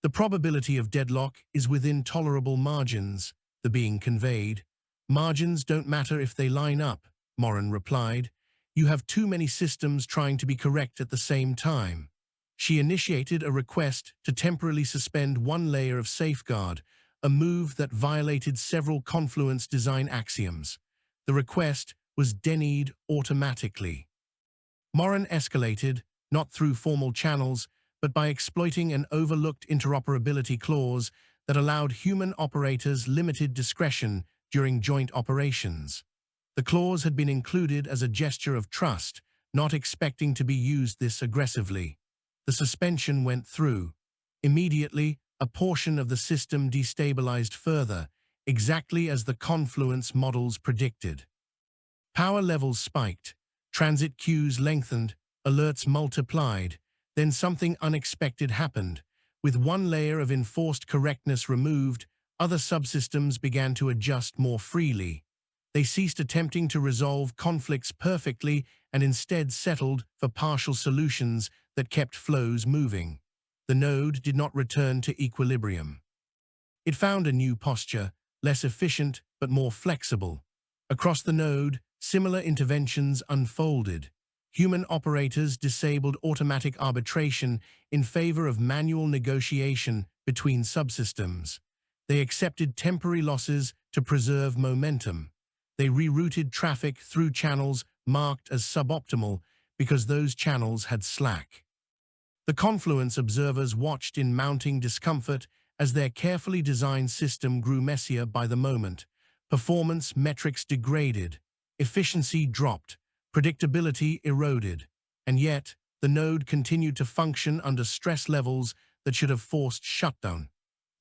Speaker 1: "The probability of deadlock is within tolerable margins," the being conveyed. "Margins don't matter if they line up," Moran replied. "You have too many systems trying to be correct at the same time." She initiated a request to temporarily suspend one layer of safeguard, a move that violated several confluence design axioms. The request was denied automatically. Moran escalated, not through formal channels, but by exploiting an overlooked interoperability clause that allowed human operators limited discretion during joint operations. The clause had been included as a gesture of trust, not expecting to be used this aggressively. The suspension went through. Immediately, a portion of the system destabilized further, exactly as the confluence models predicted. Power levels spiked, transit queues lengthened, alerts multiplied, then something unexpected happened. With one layer of enforced correctness removed, other subsystems began to adjust more freely. They ceased attempting to resolve conflicts perfectly and instead settled for partial solutions that kept flows moving. The node did not return to equilibrium. It found a new posture, less efficient but more flexible. Across the node, similar interventions unfolded. Human operators disabled automatic arbitration in favor of manual negotiation between subsystems. They accepted temporary losses to preserve momentum. They rerouted traffic through channels marked as suboptimal because those channels had slack. The confluence observers watched in mounting discomfort as their carefully designed system grew messier by the moment. Performance metrics degraded, efficiency dropped, predictability eroded, and yet the node continued to function under stress levels that should have forced shutdown.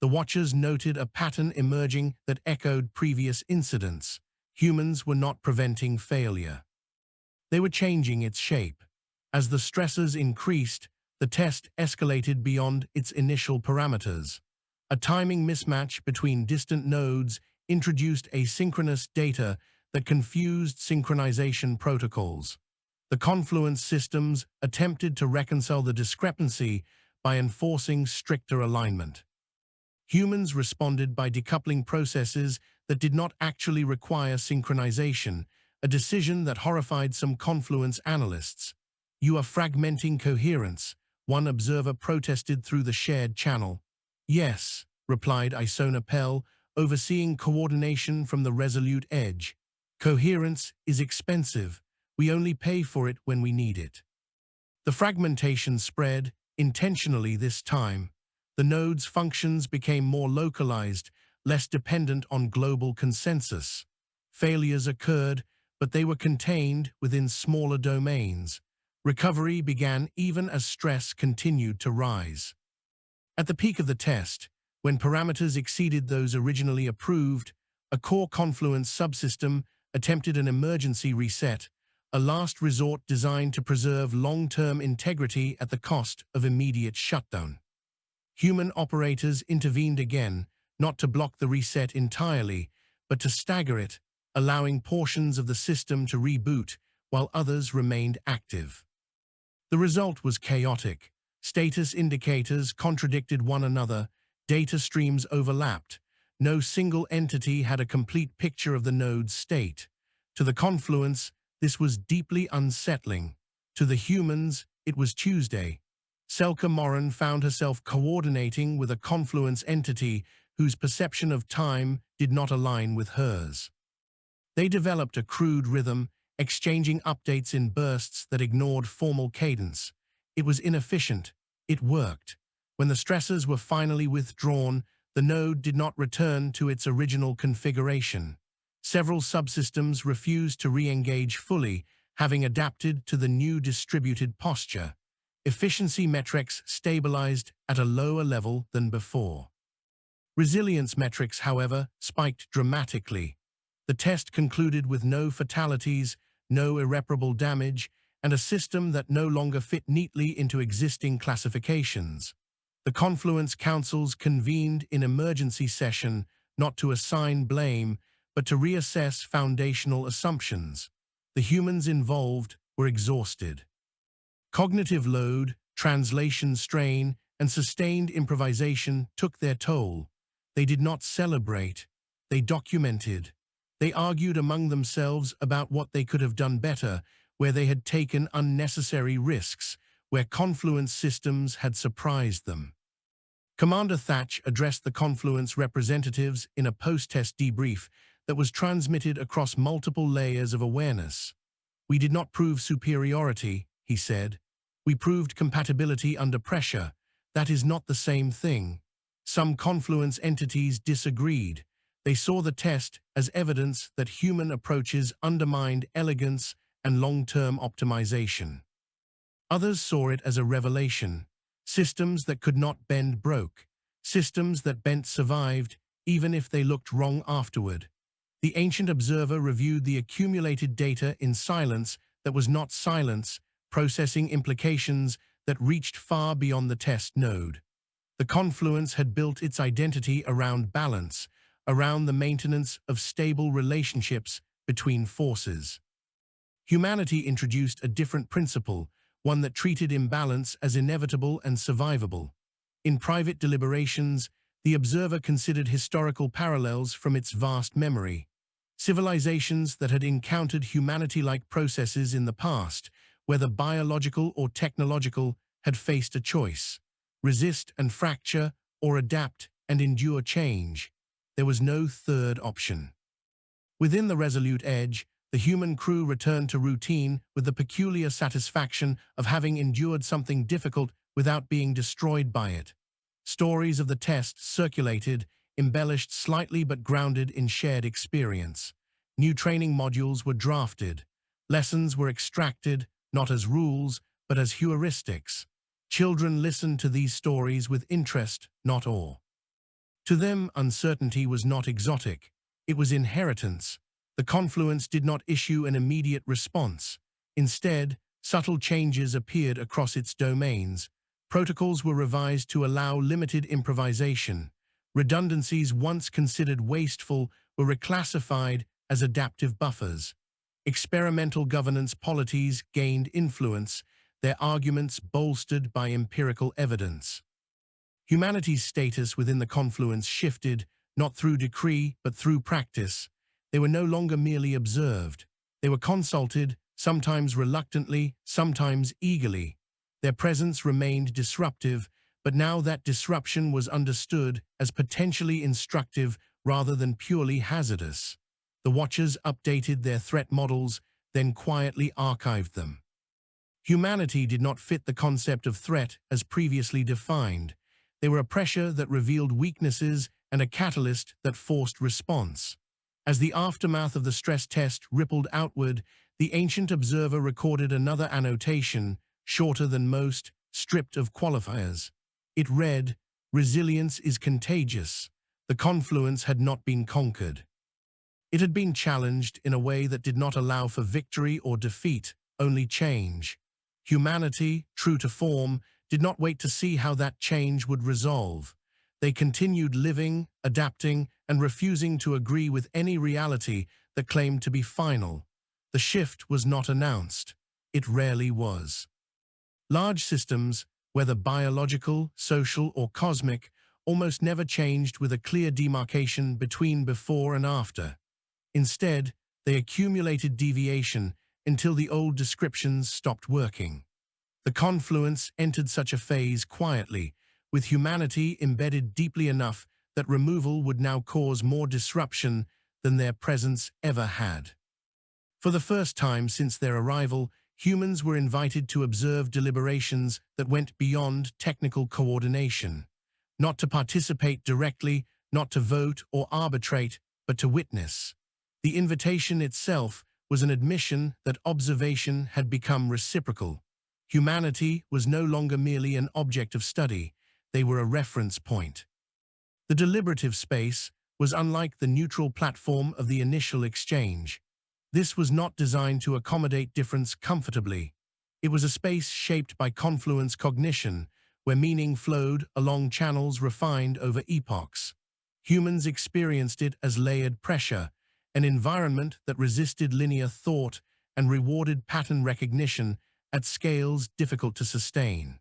Speaker 1: The watchers noted a pattern emerging that echoed previous incidents. Humans were not preventing failure. They were changing its shape. As the stressors increased, the test escalated beyond its initial parameters. A timing mismatch between distant nodes introduced asynchronous data that confused synchronization protocols. The confluence systems attempted to reconcile the discrepancy by enforcing stricter alignment. Humans responded by decoupling processes that did not actually require synchronization, a decision that horrified some confluence analysts. "You are fragmenting coherence," one observer protested through the shared channel. "Yes," replied Isona Pell, overseeing coordination from the resolute edge. Coherence is expensive. We only pay for it when we need it. The fragmentation spread, intentionally this time. The node's functions became more localized, less dependent on global consensus. Failures occurred, but they were contained within smaller domains. Recovery began even as stress continued to rise. At the peak of the test, when parameters exceeded those originally approved, a core confluence subsystem attempted an emergency reset, a last resort designed to preserve long-term integrity at the cost of immediate shutdown. Human operators intervened again, not to block the reset entirely, but to stagger it, allowing portions of the system to reboot while others remained active. The result was chaotic. Status indicators contradicted one another, data streams overlapped. No single entity had a complete picture of the node's state. To the confluence, this was deeply unsettling. To the humans, it was Tuesday. Selka Moran found herself coordinating with a confluence entity whose perception of time did not align with hers. They developed a crude rhythm, exchanging updates in bursts that ignored formal cadence. It was inefficient. It worked. When the stressors were finally withdrawn, the node did not return to its original configuration. Several subsystems refused to re-engage fully, having adapted to the new distributed posture. Efficiency metrics stabilized at a lower level than before. Resilience metrics, however, spiked dramatically. The test concluded with no fatalities, no irreparable damage, and a system that no longer fit neatly into existing classifications. The Confluence Councils convened in emergency session not to assign blame, but to reassess foundational assumptions. The humans involved were exhausted. Cognitive load, translation strain, and sustained improvisation took their toll. They did not celebrate. They documented. They argued among themselves about what they could have done better, where they had taken unnecessary risks, where confluence systems had surprised them. Commander Thatch addressed the confluence representatives in a post-test debrief that was transmitted across multiple layers of awareness. "We did not prove superiority," he said. "We proved compatibility under pressure. That is not the same thing." Some confluence entities disagreed. They saw the test as evidence that human approaches undermined elegance and long-term optimization. Others saw it as a revelation. Systems that could not bend broke. Systems that bent survived, even if they looked wrong afterward. The ancient observer reviewed the accumulated data in silence that was not silence, processing implications that reached far beyond the test node. The confluence had built its identity around balance, around the maintenance of stable relationships between forces. Humanity introduced a different principle, one that treated imbalance as inevitable and survivable. In private deliberations, the observer considered historical parallels from its vast memory. Civilizations that had encountered humanity-like processes in the past, whether biological or technological, had faced a choice: resist and fracture, or adapt and endure change. There was no third option. Within the resolute edge, the human crew returned to routine with the peculiar satisfaction of having endured something difficult without being destroyed by it. Stories of the test circulated, embellished slightly but grounded in shared experience. New training modules were drafted. Lessons were extracted, not as rules, but as heuristics. Children listened to these stories with interest, not awe. To them, uncertainty was not exotic. It was inheritance. The confluence did not issue an immediate response. Instead, subtle changes appeared across its domains. Protocols were revised to allow limited improvisation. Redundancies once considered wasteful were reclassified as adaptive buffers. Experimental governance polities gained influence, their arguments bolstered by empirical evidence. Humanity's status within the confluence shifted, not through decree but through practice. They were no longer merely observed. They were consulted, sometimes reluctantly, sometimes eagerly. Their presence remained disruptive, but now that disruption was understood as potentially instructive rather than purely hazardous. The Watchers updated their threat models, then quietly archived them. Humanity did not fit the concept of threat as previously defined. They were a pressure that revealed weaknesses and a catalyst that forced response. As the aftermath of the stress test rippled outward, the ancient observer recorded another annotation, shorter than most, stripped of qualifiers. It read, "Resilience is contagious. The confluence had not been conquered." It had been challenged in a way that did not allow for victory or defeat, only change. Humanity, true to form, did not wait to see how that change would resolve. They continued living, adapting, and refusing to agree with any reality that claimed to be final. The shift was not announced. It rarely was. Large systems, whether biological, social, or cosmic, almost never changed with a clear demarcation between before and after. Instead, they accumulated deviation until the old descriptions stopped working. The confluence entered such a phase quietly, with humanity embedded deeply enough that removal would now cause more disruption than their presence ever had. For the first time since their arrival, humans were invited to observe deliberations that went beyond technical coordination. Not to participate directly, not to vote or arbitrate, but to witness. The invitation itself was an admission that observation had become reciprocal. Humanity was no longer merely an object of study, they were a reference point. The deliberative space was unlike the neutral platform of the initial exchange. This was not designed to accommodate difference comfortably. It was a space shaped by confluence cognition, where meaning flowed along channels refined over epochs. Humans experienced it as layered pressure, an environment that resisted linear thought and rewarded pattern recognition at scales difficult to sustain.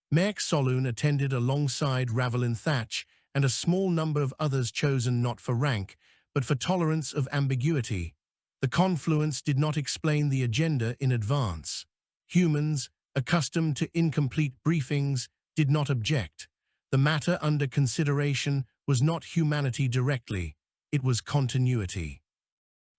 Speaker 1: Mek Soloon attended alongside Ravelin Thatch and a small number of others chosen not for rank, but for tolerance of ambiguity. The confluence did not explain the agenda in advance. Humans, accustomed to incomplete briefings, did not object. The matter under consideration was not humanity directly, it was continuity.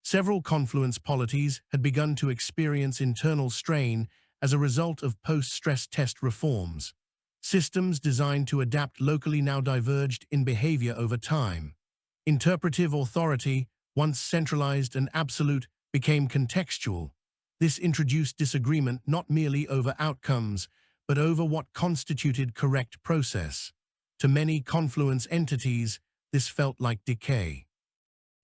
Speaker 1: Several confluence polities had begun to experience internal strain as a result of post-stress test reforms. Systems designed to adapt locally now diverged in behavior over time. Interpretive authority, once centralized and absolute, became contextual. This introduced disagreement not merely over outcomes, but over what constituted correct process. To many confluence entities, this felt like decay.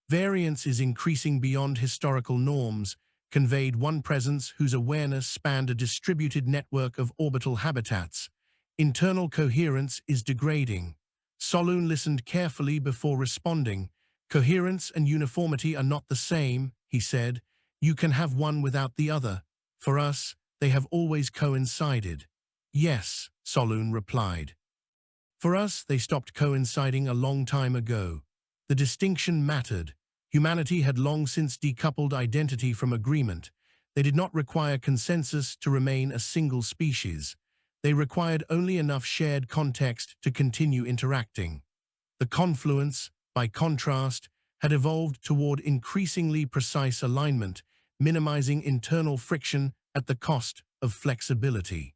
Speaker 1: Variance is increasing beyond historical norms, conveyed one presence whose awareness spanned a distributed network of orbital habitats. Internal coherence is degrading. Soloon listened carefully before responding. "Coherence and uniformity are not the same," he said. "You can have one without the other. For us, they have always coincided." "Yes," Soloon replied. "For us, they stopped coinciding a long time ago." The distinction mattered. Humanity had long since decoupled identity from agreement. They did not require consensus to remain a single species. They required only enough shared context to continue interacting. The confluence, by contrast, had evolved toward increasingly precise alignment, minimizing internal friction at the cost of flexibility.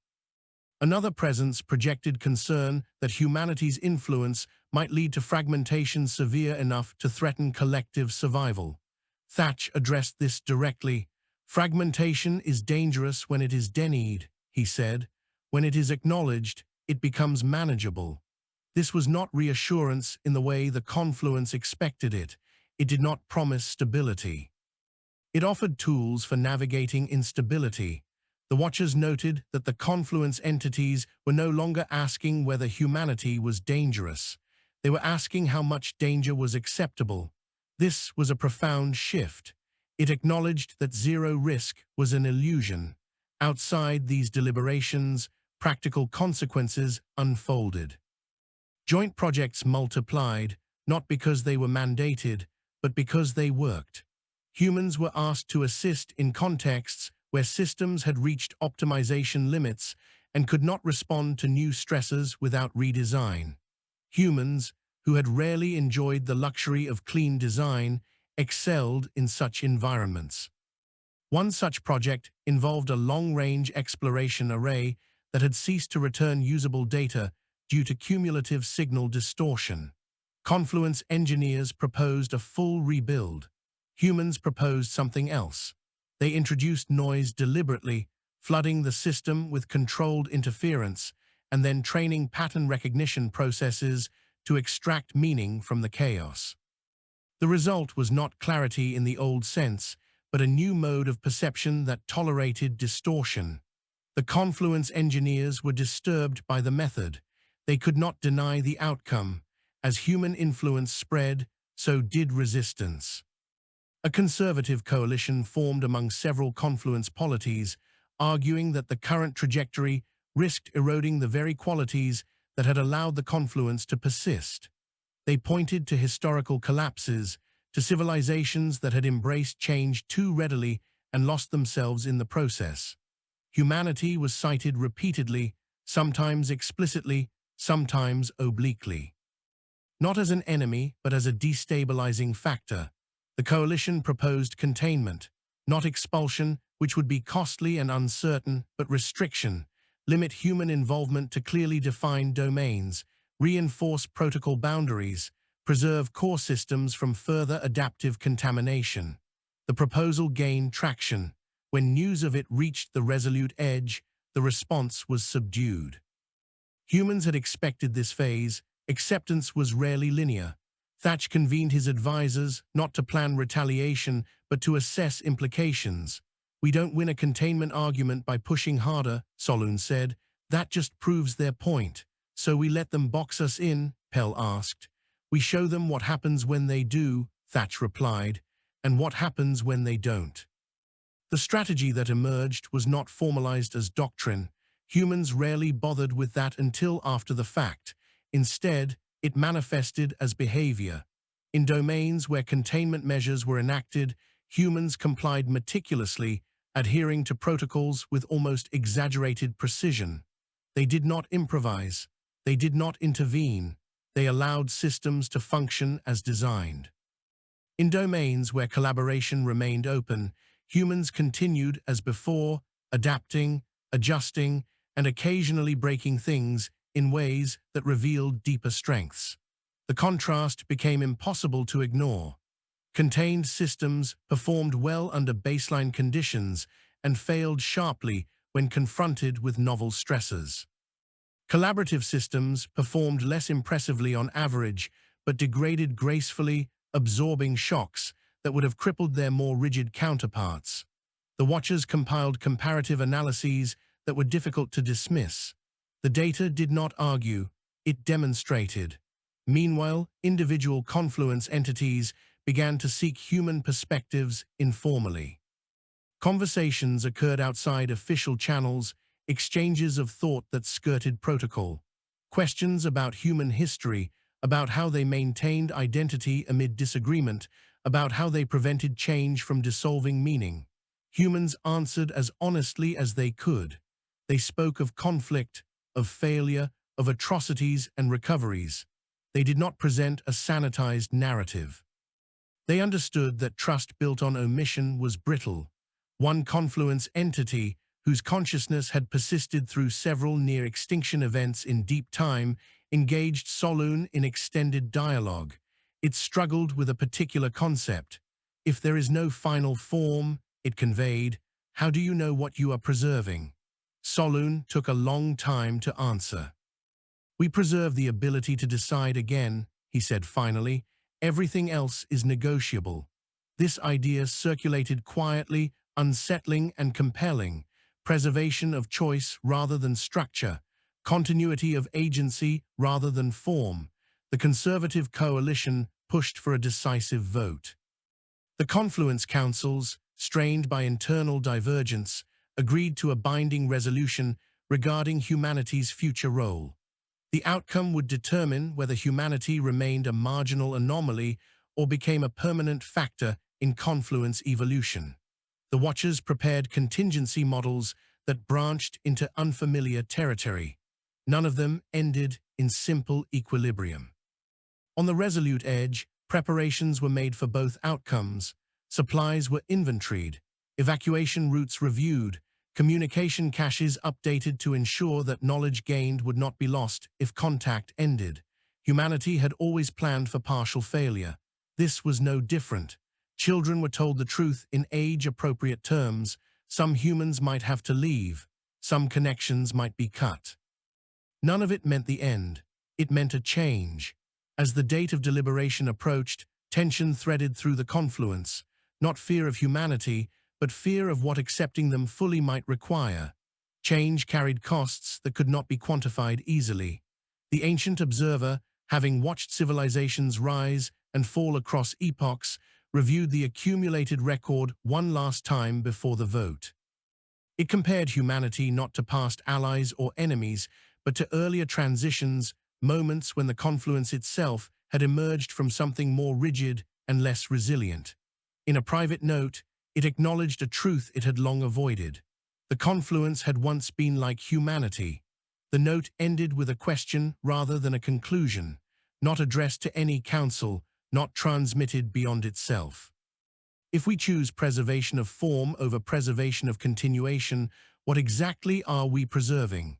Speaker 1: Another presence projected concern that humanity's influence might lead to fragmentation severe enough to threaten collective survival. Thatch addressed this directly. "Fragmentation is dangerous when it is denied," he said. "When it is acknowledged, it becomes manageable." This was not reassurance in the way the confluence expected it. It did not promise stability. It offered tools for navigating instability. The Watchers noted that the confluence entities were no longer asking whether humanity was dangerous. They were asking how much danger was acceptable. This was a profound shift. It acknowledged that zero risk was an illusion. Outside these deliberations, practical consequences unfolded. Joint projects multiplied, not because they were mandated, but because they worked. Humans were asked to assist in contexts where systems had reached optimization limits and could not respond to new stressors without redesign. Humans, who had rarely enjoyed the luxury of clean design, excelled in such environments. One such project involved a long-range exploration array that had ceased to return usable data due to cumulative signal distortion. Confluence engineers proposed a full rebuild. Humans proposed something else. They introduced noise deliberately, flooding the system with controlled interference, and then training pattern recognition processes to extract meaning from the chaos. The result was not clarity in the old sense, but a new mode of perception that tolerated distortion. The Confluence engineers were disturbed by the method. They could not deny the outcome. As human influence spread, so did resistance. A conservative coalition formed among several Confluence polities, arguing that the current trajectory risked eroding the very qualities that had allowed the confluence to persist. They pointed to historical collapses, to civilizations that had embraced change too readily and lost themselves in the process. Humanity was cited repeatedly, sometimes explicitly, sometimes obliquely. Not as an enemy, but as a destabilizing factor. The coalition proposed containment, not expulsion, which would be costly and uncertain, but restriction, limit human involvement to clearly defined domains, reinforce protocol boundaries, preserve core systems from further adaptive contamination. The proposal gained traction. When news of it reached the resolute edge, the response was subdued. Humans had expected this phase. Acceptance was rarely linear. Thatch convened his advisors not to plan retaliation, but to assess implications. "We don't win a containment argument by pushing harder," Soloon said. "That just proves their point. So we let them box us in," Pell asked. "We show them what happens when they do," Thatch replied, "and what happens when they don't." The strategy that emerged was not formalized as doctrine. Humans rarely bothered with that until after the fact. Instead, it manifested as behavior. In domains where containment measures were enacted, humans complied meticulously, adhering to protocols with almost exaggerated precision. They did not improvise. They did not intervene. They allowed systems to function as designed. In domains where collaboration remained open, humans continued as before, adapting, adjusting, and occasionally breaking things in ways that revealed deeper strengths. The contrast became impossible to ignore. Contained systems performed well under baseline conditions and failed sharply when confronted with novel stressors. Collaborative systems performed less impressively on average, but degraded gracefully, absorbing shocks that would have crippled their more rigid counterparts. The Watchers compiled comparative analyses that were difficult to dismiss. The data did not argue, it demonstrated. Meanwhile, individual Confluence entities began to seek human perspectives informally. Conversations occurred outside official channels, exchanges of thought that skirted protocol. Questions about human history, about how they maintained identity amid disagreement, about how they prevented change from dissolving meaning. Humans answered as honestly as they could. They spoke of conflict, of failure, of atrocities and recoveries. They did not present a sanitized narrative. They understood that trust built on omission was brittle. One Confluence entity, whose consciousness had persisted through several near-extinction events in deep time, engaged Soloon in extended dialogue. It struggled with a particular concept. If there is no final form, it conveyed, how do you know what you are preserving? Soloon took a long time to answer. We preserve the ability to decide again, he said finally. Everything else is negotiable. This idea circulated quietly, unsettling and compelling. Preservation of choice rather than structure. Continuity of agency rather than form. The conservative coalition pushed for a decisive vote. The Confluence councils, strained by internal divergence, agreed to a binding resolution regarding humanity's future role. The outcome would determine whether humanity remained a marginal anomaly or became a permanent factor in Confluence evolution. The Watchers prepared contingency models that branched into unfamiliar territory. None of them ended in simple equilibrium. On the resolute edge, Preparations were made for both outcomes. Supplies were inventoried, evacuation routes reviewed, communication caches updated to ensure that knowledge gained would not be lost if contact ended. Humanity had always planned for partial failure. This was no different. Children were told the truth in age-appropriate terms. Some humans might have to leave. Some connections might be cut. None of it meant the end. It meant a change. As the date of deliberation approached, tension threaded through the confluence. Not fear of humanity, but fear of what accepting them fully might require. Change carried costs that could not be quantified easily. The ancient observer, having watched civilizations rise and fall across epochs, reviewed the accumulated record one last time before the vote. It compared humanity not to past allies or enemies, but to earlier transitions, moments when the confluence itself had emerged from something more rigid and less resilient. In a private note, it acknowledged a truth it had long avoided. The confluence had once been like humanity. The note ended with a question rather than a conclusion, not addressed to any council, not transmitted beyond itself. If we choose preservation of form over preservation of continuation, what exactly are we preserving?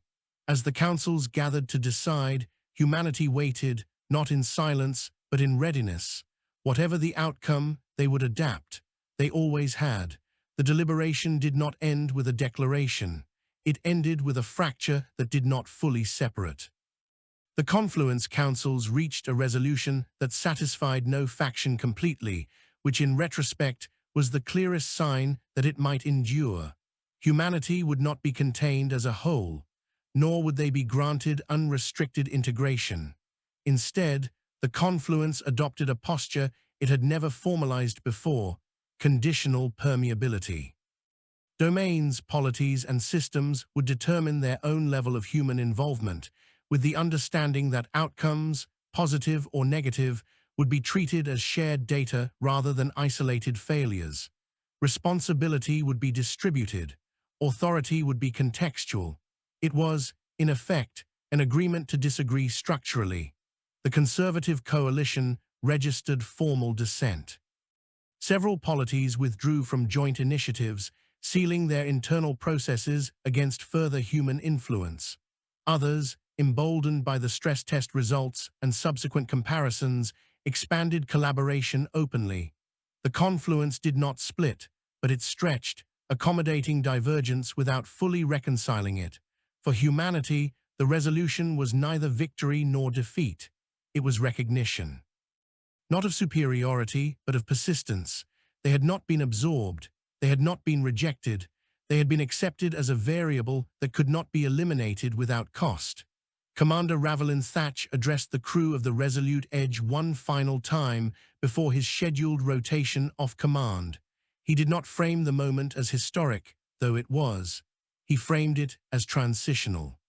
Speaker 1: As the councils gathered to decide, humanity waited, not in silence, but in readiness. Whatever the outcome, they would adapt. They always had. The deliberation did not end with a declaration. It ended with a fracture that did not fully separate. The confluence councils reached a resolution that satisfied no faction completely, which in retrospect was the clearest sign that it might endure. Humanity would not be contained as a whole, nor would they be granted unrestricted integration. Instead, the confluence adopted a posture it had never formalized before: conditional permeability. Domains, polities, and systems would determine their own level of human involvement, with the understanding that outcomes, positive or negative, would be treated as shared data rather than isolated failures. Responsibility would be distributed. Authority would be contextual. It was, in effect, an agreement to disagree structurally. The conservative coalition registered formal dissent. Several polities withdrew from joint initiatives, sealing their internal processes against further human influence. Others, emboldened by the stress test results and subsequent comparisons, expanded collaboration openly. The confluence did not split, but it stretched, accommodating divergence without fully reconciling it. For humanity, the resolution was neither victory nor defeat. It was recognition. Not of superiority, but of persistence. They had not been absorbed. They had not been rejected. They had been accepted as a variable that could not be eliminated without cost. Commander Ravelin Thatch addressed the crew of the Resolute Edge one final time before his scheduled rotation off command. He did not frame the moment as historic, though it was. He framed it as transitional.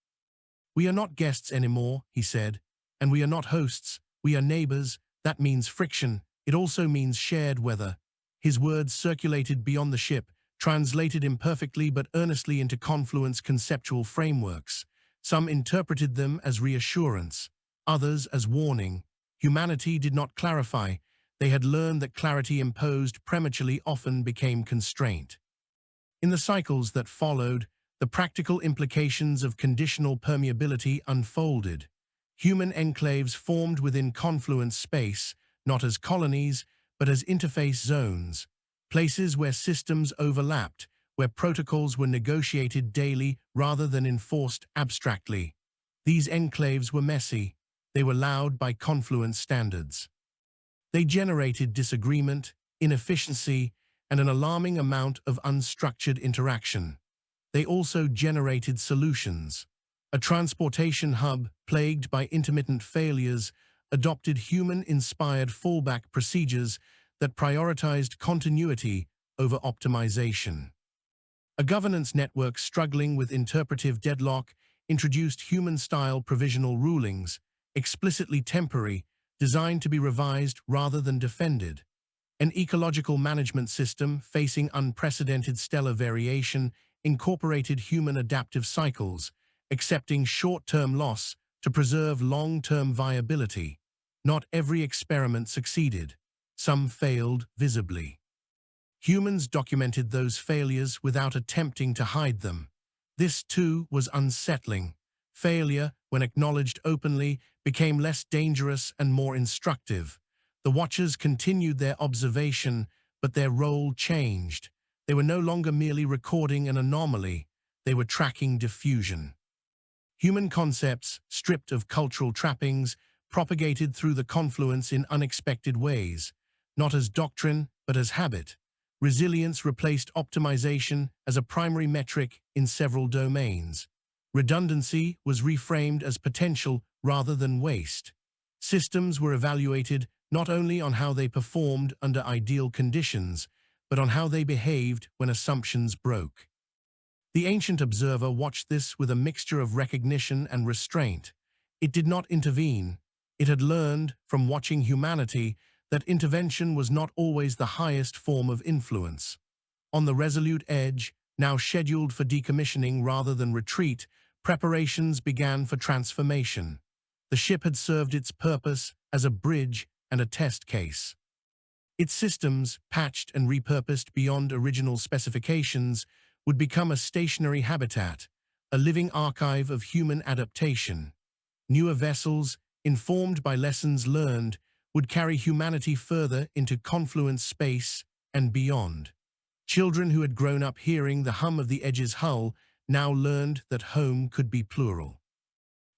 Speaker 1: "We are not guests anymore," he said, "and we are not hosts. We are neighbors. That means friction. It also means shared weather." His words circulated beyond the ship, translated imperfectly but earnestly into confluence conceptual frameworks. Some interpreted them as reassurance, others as warning. Humanity did not clarify. They had learned that clarity imposed prematurely often became constraint. In the cycles that followed, the practical implications of conditional permeability unfolded. Human enclaves formed within confluence space, not as colonies, but as interface zones, places where systems overlapped, where protocols were negotiated daily rather than enforced abstractly. These enclaves were messy. They were loud by confluence standards. They generated disagreement, inefficiency, and an alarming amount of unstructured interaction. They also generated solutions. A transportation hub plagued by intermittent failures adopted human-inspired fallback procedures that prioritized continuity over optimization. A governance network struggling with interpretive deadlock introduced human-style provisional rulings, explicitly temporary, designed to be revised rather than defended. An ecological management system facing unprecedented stellar variation incorporated human adaptive cycles, accepting short-term loss to preserve long-term viability. Not every experiment succeeded. Some failed visibly. Humans documented those failures without attempting to hide them. This, too, was unsettling. Failure, when acknowledged openly, became less dangerous and more instructive. The Watchers continued their observation, but their role changed. They were no longer merely recording an anomaly. They were tracking diffusion. Human concepts, stripped of cultural trappings, propagated through the confluence in unexpected ways, not as doctrine, but as habit. Resilience replaced optimization as a primary metric in several domains. Redundancy was reframed as potential rather than waste. Systems were evaluated not only on how they performed under ideal conditions, but on how they behaved when assumptions broke. The ancient observer watched this with a mixture of recognition and restraint. It did not intervene. It had learned, from watching humanity, that intervention was not always the highest form of influence. On the resolute edge, now scheduled for decommissioning rather than retreat, preparations began for transformation. The ship had served its purpose as a bridge and a test case. Its systems, patched and repurposed beyond original specifications, would become a stationary habitat, a living archive of human adaptation. Newer vessels, informed by lessons learned, would carry humanity further into confluence space and beyond. Children who had grown up hearing the hum of the Edge's hull now learned that home could be plural.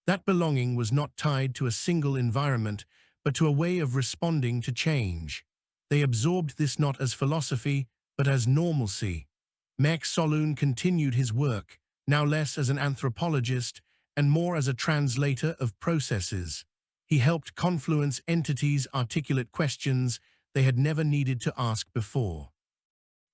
Speaker 1: That belonging was not tied to a single environment, but to a way of responding to change. They absorbed this not as philosophy, but as normalcy. Mek Soloon continued his work, now less as an anthropologist and more as a translator of processes. He helped confluence entities articulate questions they had never needed to ask before.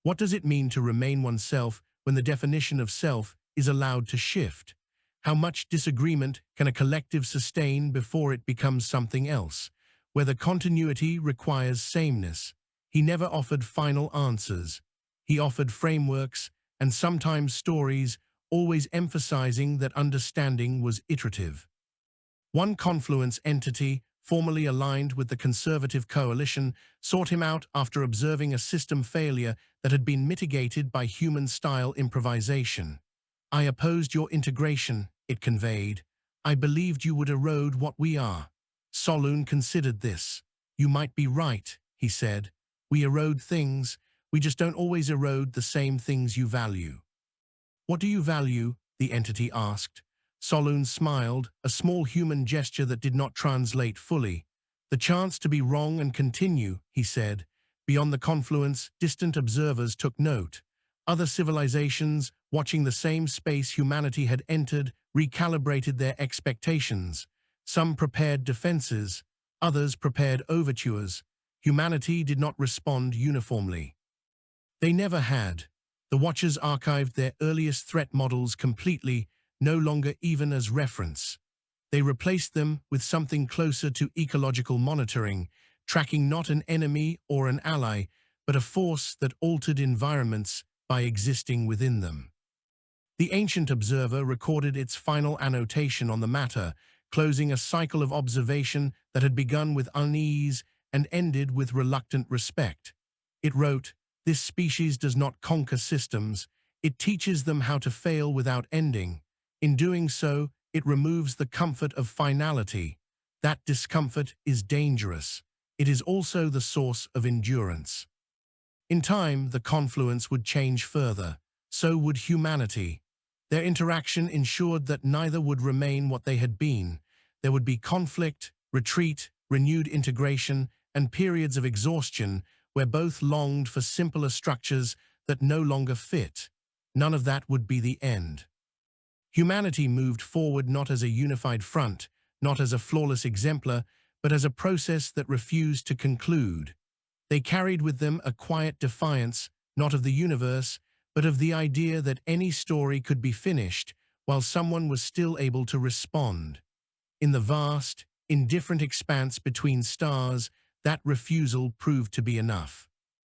Speaker 1: What does it mean to remain oneself when the definition of self is allowed to shift? How much disagreement can a collective sustain before it becomes something else? Whether continuity requires sameness. He never offered final answers. He offered frameworks and sometimes stories, always emphasizing that understanding was iterative. One confluence entity, formerly aligned with the conservative coalition, sought him out after observing a system failure that had been mitigated by human-style improvisation. "I opposed your integration," it conveyed. "I believed you would erode what we are." Soloon considered this. "You might be right," he said. "We erode things. We just don't always erode the same things you value." "What do you value?" the entity asked. Soloon smiled, a small human gesture that did not translate fully. "The chance to be wrong and continue," he said. Beyond the confluence, distant observers took note. Other civilizations, watching the same space humanity had entered, recalibrated their expectations. Some prepared defenses, others prepared overtures. Humanity did not respond uniformly. They never had. The Watchers archived their earliest threat models completely, no longer even as reference. They replaced them with something closer to ecological monitoring, tracking not an enemy or an ally, but a force that altered environments by existing within them. The ancient observer recorded its final annotation on the matter, closing a cycle of observation that had begun with unease and ended with reluctant respect. It wrote, "This species does not conquer systems. It teaches them how to fail without ending. In doing so, it removes the comfort of finality. That discomfort is dangerous. It is also the source of endurance." In time, the confluence would change further. So would humanity. Their interaction ensured that neither would remain what they had been. There would be conflict, retreat, renewed integration, and periods of exhaustion where both longed for simpler structures that no longer fit. None of that would be the end. Humanity moved forward not as a unified front, not as a flawless exemplar, but as a process that refused to conclude. They carried with them a quiet defiance, not of the universe, but of the idea that any story could be finished while someone was still able to respond. In the vast, indifferent expanse between stars, that refusal proved to be enough.